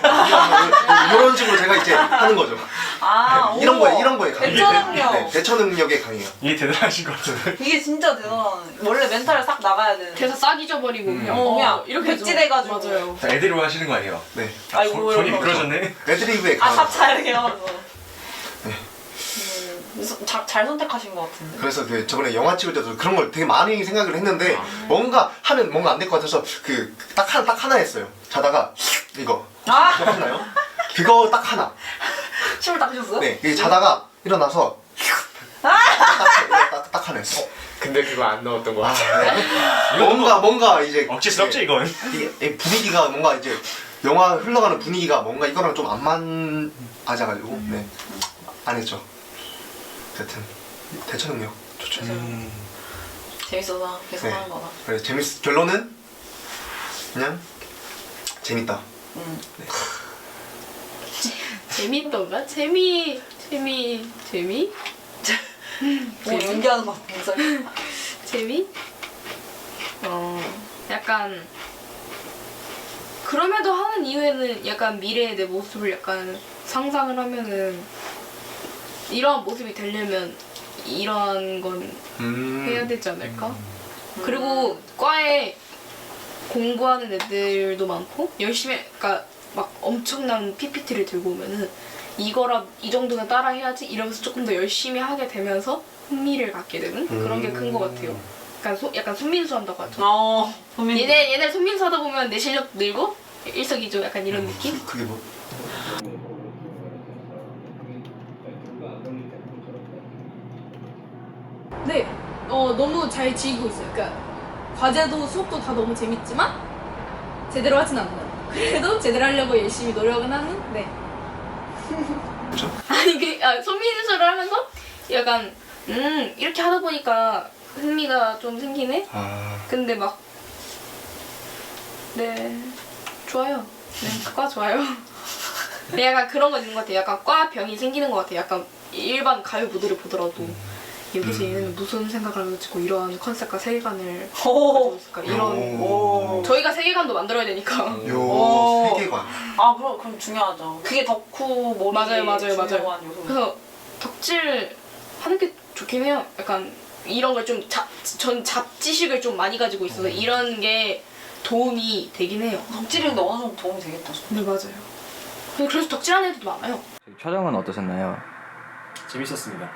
S13: 이런 식으로 제가 이제 하는 거죠. 네, 이런 거에 강해요.
S9: 대처 능력.
S13: 네, 대처 능력에 강해요.
S23: 이게 대단하신 것 같은데.
S9: 이게 진짜 대단하네. 원래 멘탈을 싹 나가야 되는데.
S7: 대사 싹 잊어버리고
S9: 그냥 이렇게 백지돼가지고.
S23: 애드립을 하시는 거 아니에요?
S13: 네.
S23: 본인 그러셨네.
S13: 애드립에
S9: 다 잘해요.
S8: 잘 선택하신 것 같은데.
S13: 그래서 그 저번에 영화 찍을 때도 그런 걸 되게 많이 생각을 했는데 뭔가 하면 뭔가 안 될 것 같아서 그 딱 하나 했어요. 자다가 이거 기억나요? 그거 딱 하나.
S8: 침을 닦으셨어요?
S13: 네, 이게 자다가 일어나서 딱 하나 했어.
S23: 근데 그거 안 넣었던 거 같아.
S13: 뭔가 이제
S23: 억지스럽죠 이건.
S13: 이게 분위기가 뭔가 이제 영화 흘러가는 분위기가 뭔가 이거랑 좀 안 맞아가지고 네, 안 했죠. 여튼 대처 능력 좋죠.
S8: 재밌어서 계속
S13: 네.
S8: 하는 거다.
S13: 그래서 결론은 그냥 재밌다. 네.
S10: 재밌던가? 재미?
S8: 뭐 연기하는 거 굉장히.
S10: 재미? 약간 그럼에도 하는 이유에는 약간 미래의 내 모습을 약간 상상을 하면은 이러한 모습이 되려면 이러한 건 해야 되지 않을까? 그리고 과에 공부하는 애들도 많고 열심히 그러니까 막 엄청난 PPT를 들고 오면은 이거라 이 정도는 따라 해야지 이러면서 조금 더 열심히 하게 되면서 흥미를 갖게 되는 그런 게 큰 것 같아요. 약간 손민수 한다고 하죠. 얘네 손민수 하다 보면 내 실력 늘고 일석이조 약간 이런 느낌?
S13: 그게 뭐?
S9: 네, 너무 잘 즐기고 있어요. 그러니까 과제도 수업도 다 너무 재밌지만 제대로 하진 않나요. 그래도 제대로 하려고 열심히 노력은 하는. 네.
S10: 아니 손민수를 하면서 약간 이렇게 하다 보니까 흥미가 좀 생기네. 근데 막 네 좋아요. 네, 과 좋아요. 근데 약간 그런 거 있는 것 같아요. 약간 과 병이 생기는 것 같아요. 약간 일반 가요 무대를 보더라도 여기서 얘는 무슨 생각을 하고 찍고 이런 컨셉과 세계관을 가지고 있을까 이런 저희가 세계관도 만들어야 되니까.
S13: 세계관.
S8: 아 그럼 중요하죠. 그게 덕후 머리
S10: 맞아요.
S8: 중요한 요소.
S10: 그래서 덕질 하는 게 좋긴 해요. 약간 이런 걸 좀 전 잡지식을 좀 많이 가지고 있어서 이런 게 도움이 되긴 해요.
S8: 덕질인데 어느 정도 도움이 되겠다.
S10: 네 맞아요. 그래서 덕질하는 애들도 많아요.
S11: 촬영은 어떠셨나요?
S23: 재밌었습니다.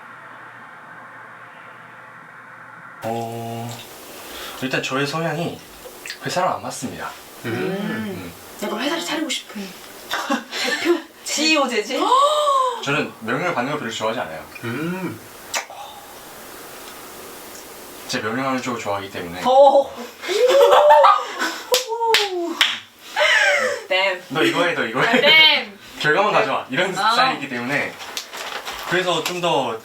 S23: 일단 저의 성향이 회사랑 안 맞습니다.
S10: 약간 회사를 차리고 싶은 대표
S8: CEO 재질?
S23: 저는 명령을 받는 걸 별로 좋아하지 않아요. 제 명령하는 쪽을 좋아하기 때문에. 너 이거 해, 너 이거 해. 결과만 가져와. 이런 스타일이기 때문에. 그래서 좀 더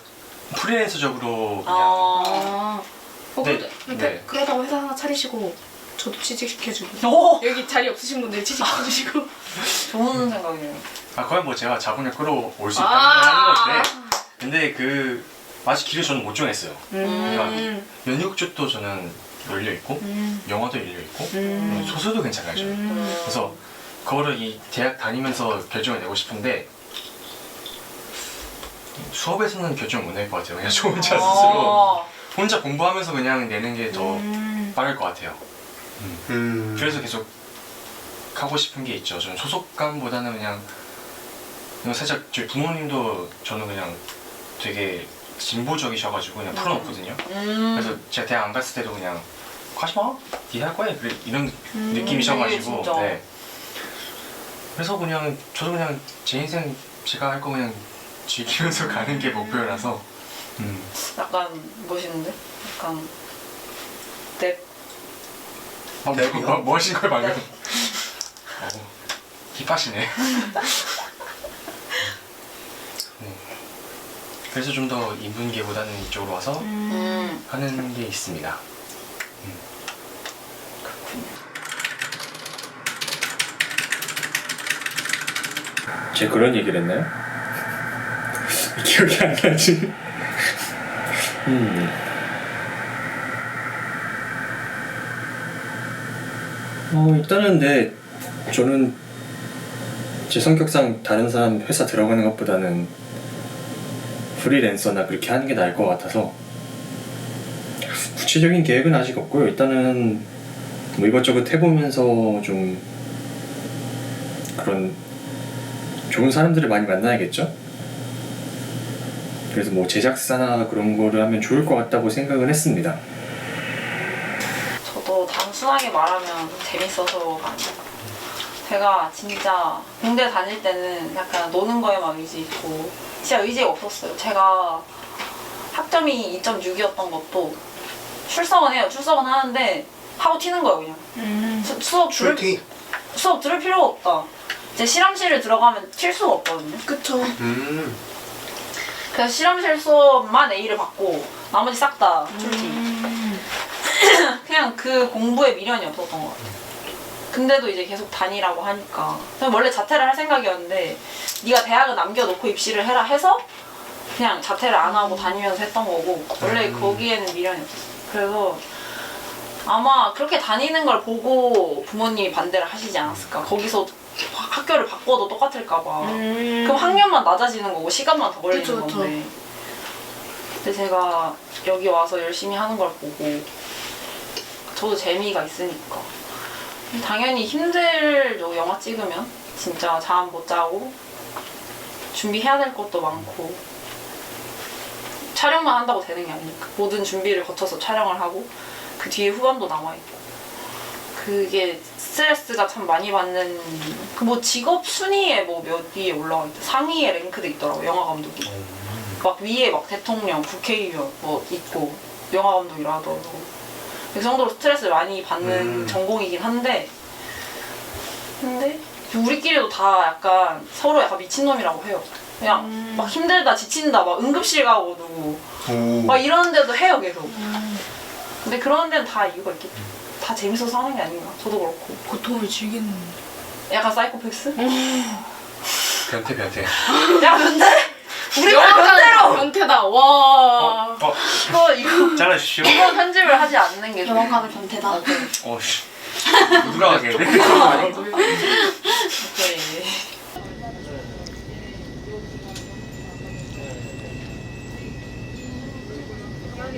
S23: 프리랜서적으로 그냥.
S10: 그러다가 회사 하나 차리시고 저도 취직시켜주고 여기 자리 없으신 분들 취직시켜주시고.
S8: 좋은 생각이에요.
S23: 거의 뭐 제가 자본을 끌어올 수 있다는 걸 하는 건데 근데 그 아직 길을 저는 못 정했어요. 그러니까 연극 쪽도 저는 열려있고 영화도 열려있고 소설도 괜찮아요 저는. 그래서 그거를 이 대학 다니면서 결정을 내고 싶은데 수업에서는 결정 못 낼 것 같아요. 그냥 저 혼자 스스로 혼자 공부하면서 그냥 내는 게 더 빠를 것 같아요. 그래서 계속 하고 싶은 게 있죠. 저는 소속감보다는 그냥 살짝 저희 부모님도 저는 그냥 되게 진보적이셔가지고 그냥 풀어놓거든요. 그래서 제가 대학 안 갔을 때도 그냥 가지마, 니 할 거야 이런 느낌이셔가지고 네. 그래서 그냥 저도 그냥 제 인생 제가 할 거 그냥 즐기면서 가는 게 목표라서
S8: 약간 멋있는데? 약간
S23: 뭐 하신 거예요 방금? 힙하시네. 그래서 좀 더 인문계보다는 이쪽으로 와서 하는 게 있습니다.
S22: 제가 그런 얘기를 했나요? 기억이 안 나지.
S23: 일단은 근데 저는 제 성격상 다른 사람 회사 들어가는 것보다는 프리랜서나 그렇게 하는 게 나을 것 같아서 구체적인 계획은 아직 없고요. 일단은 뭐 이것저것 해보면서 좀 그런 좋은 사람들을 많이 만나야겠죠?
S3: 그래서 뭐 제작사나 그런 거를 하면 좋을 것 같다고 생각을 했습니다.
S8: 저도 단순하게 말하면 재밌어서가 아니고 제가 진짜 공대 다닐 때는 약간 노는 거에만 의지 있고 진짜 의지가 없었어요. 제가 학점이 2.6이었던 것도 출석은 해요. 출석은 하는데 하고 튀는 거예요 그냥. 수업 들을 필요가 없다. 이제 실험실을 들어가면 튈 수가 없거든요.
S9: 그쵸.
S8: 그래서 실험실 수업만 A를 받고 나머지 싹 다 출题. 그냥 그 공부에 미련이 없었던 것 같아요. 근데도 이제 계속 다니라고 하니까 저는 원래 자퇴를 할 생각이었는데 네가 대학을 남겨놓고 입시를 해라 해서 그냥 자퇴를 안 하고 다니면서 했던 거고 원래 거기에는 미련이 없었어요. 그래서 아마 그렇게 다니는 걸 보고 부모님이 반대를 하시지 않았을까. 거기서 학교를 바꿔도 똑같을까 봐. 그럼 학년만 낮아지는 거고 시간만 더 걸리는
S9: 그쵸.
S8: 건데. 근데 제가 여기 와서 열심히 하는 걸 보고 저도 재미가 있으니까 당연히 힘들죠. 영화 찍으면 진짜 잠 못 자고 준비해야 될 것도 많고 촬영만 한다고 되는 게 아니니까 모든 준비를 거쳐서 촬영을 하고 그 뒤에 후반도 남아있고 그게 스트레스가 참 많이 받는 그 뭐 직업 순위에 뭐 몇 위에 올라와 있다 상위에 랭크돼 있더라고 영화 감독이 막 위에 막 대통령 국회의원 뭐 있고 영화 감독이라 하더라고 그 정도로 스트레스를 많이 받는 전공이긴 한데 근데 우리끼리도 다 약간 서로 약간 미친놈이라고 해요. 그냥 막 힘들다 지친다 막 응급실 가고 누구 막 이러는데도 해요 계속. 근데 그런 데는 다 이유가 있겠죠. 다 재밌어서 하는 게 아닌가. 저도 그렇고.
S9: 고통을 즐기는.
S8: 약간 사이코패스?
S23: 변태.
S8: 야 변태? 우리 다 변태로.
S9: 변태다. 와.
S8: 이거
S23: 잘라주시오.
S8: 이거 편집을 하지 않는 게.
S9: 영화관의 변태다.
S23: 어씨. 부드러하게.
S8: 오케이.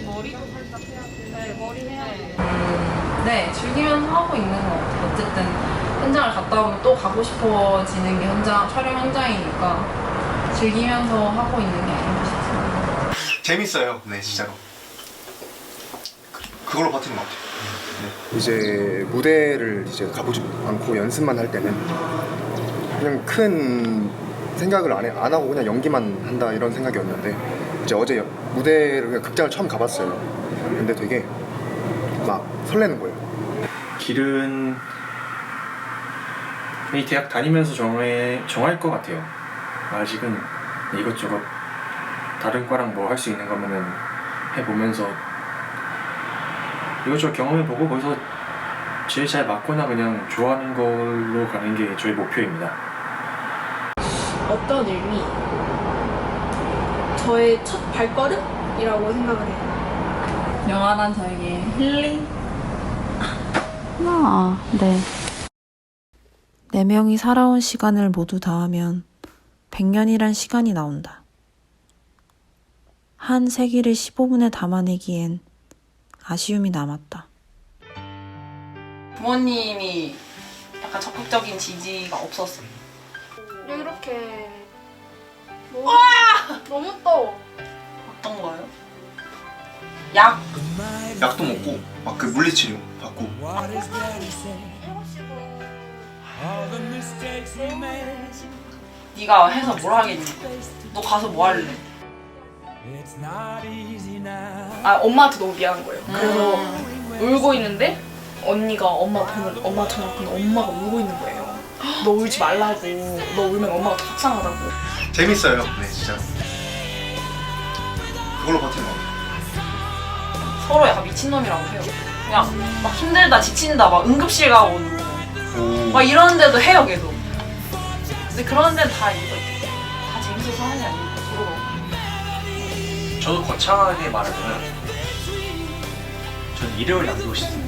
S8: 머리도 살짝 해야 돼. 네, 머리 해야 돼. 네, 즐기면서 하고 있는 것 같아요. 어쨌든 현장을 갔다 오면 또 가고 싶어지는 게 촬영 현장이니까 즐기면서 하고 있는 게 아닌가 싶습니다.
S13: 재밌어요. 네, 진짜로. 그걸로 버티는 것 같아요.
S11: 이제 무대를 이제 가보지 않고 연습만 할 때는 그냥 큰 생각을 안 하고 그냥 연기만 한다 이런 생각이었는데 이제 어제 무대를 그냥 극장을 처음 가봤어요. 근데 되게 막 설레는 거예요.
S3: 길은 이 대학 다니면서 정할 것 같아요. 아직은 이것저것 다른 과랑 뭐 할 수 있는 거면은 해보면서 이것저것 경험해보고 거기서 제일 잘 맞거나 그냥 좋아하는 걸로 가는 게 저희 목표입니다.
S9: 어떤 의미? 저의 첫 발걸음이라고 생각을 해요.
S2: 영화란 저에게 힐링?
S12: 네. 4명이 살아온 시간을 모두 다하면 100년이란 시간이 나온다. 한 세기를 15분에 담아내기엔 아쉬움이 남았다.
S8: 부모님이 약간 적극적인 지지가 없었어요.
S9: 이렇게. 너무 떠.
S8: 어떤 거요?
S13: 약도 먹고 막 그 물리치료 받고.
S8: 네가 해서 뭘 하겠니? 너 가서 뭐 할래?
S9: 엄마한테 너무 미안한 거예요. 그래서 울고 있는데 언니가 엄마 전화 끊고 엄마가 울고 있는 거예요. 너 울지 말라고. 너 울면 엄마가 더 속상하다고.
S13: 재밌어요. 네, 진짜로. 그걸로 버티는 것 같아요.
S8: 서로 약간 미친놈이라고 해요. 그냥 막 힘들다 지친다 막 응급실 가고 막 이러는데도 해요 계속. 근데 그런 데는 다 이유가 있겠죠. 다 재밌어서 하는 게 아니고 서로.
S23: 저도 거창하게 말하면 저는 이름을 남기고 싶습니다.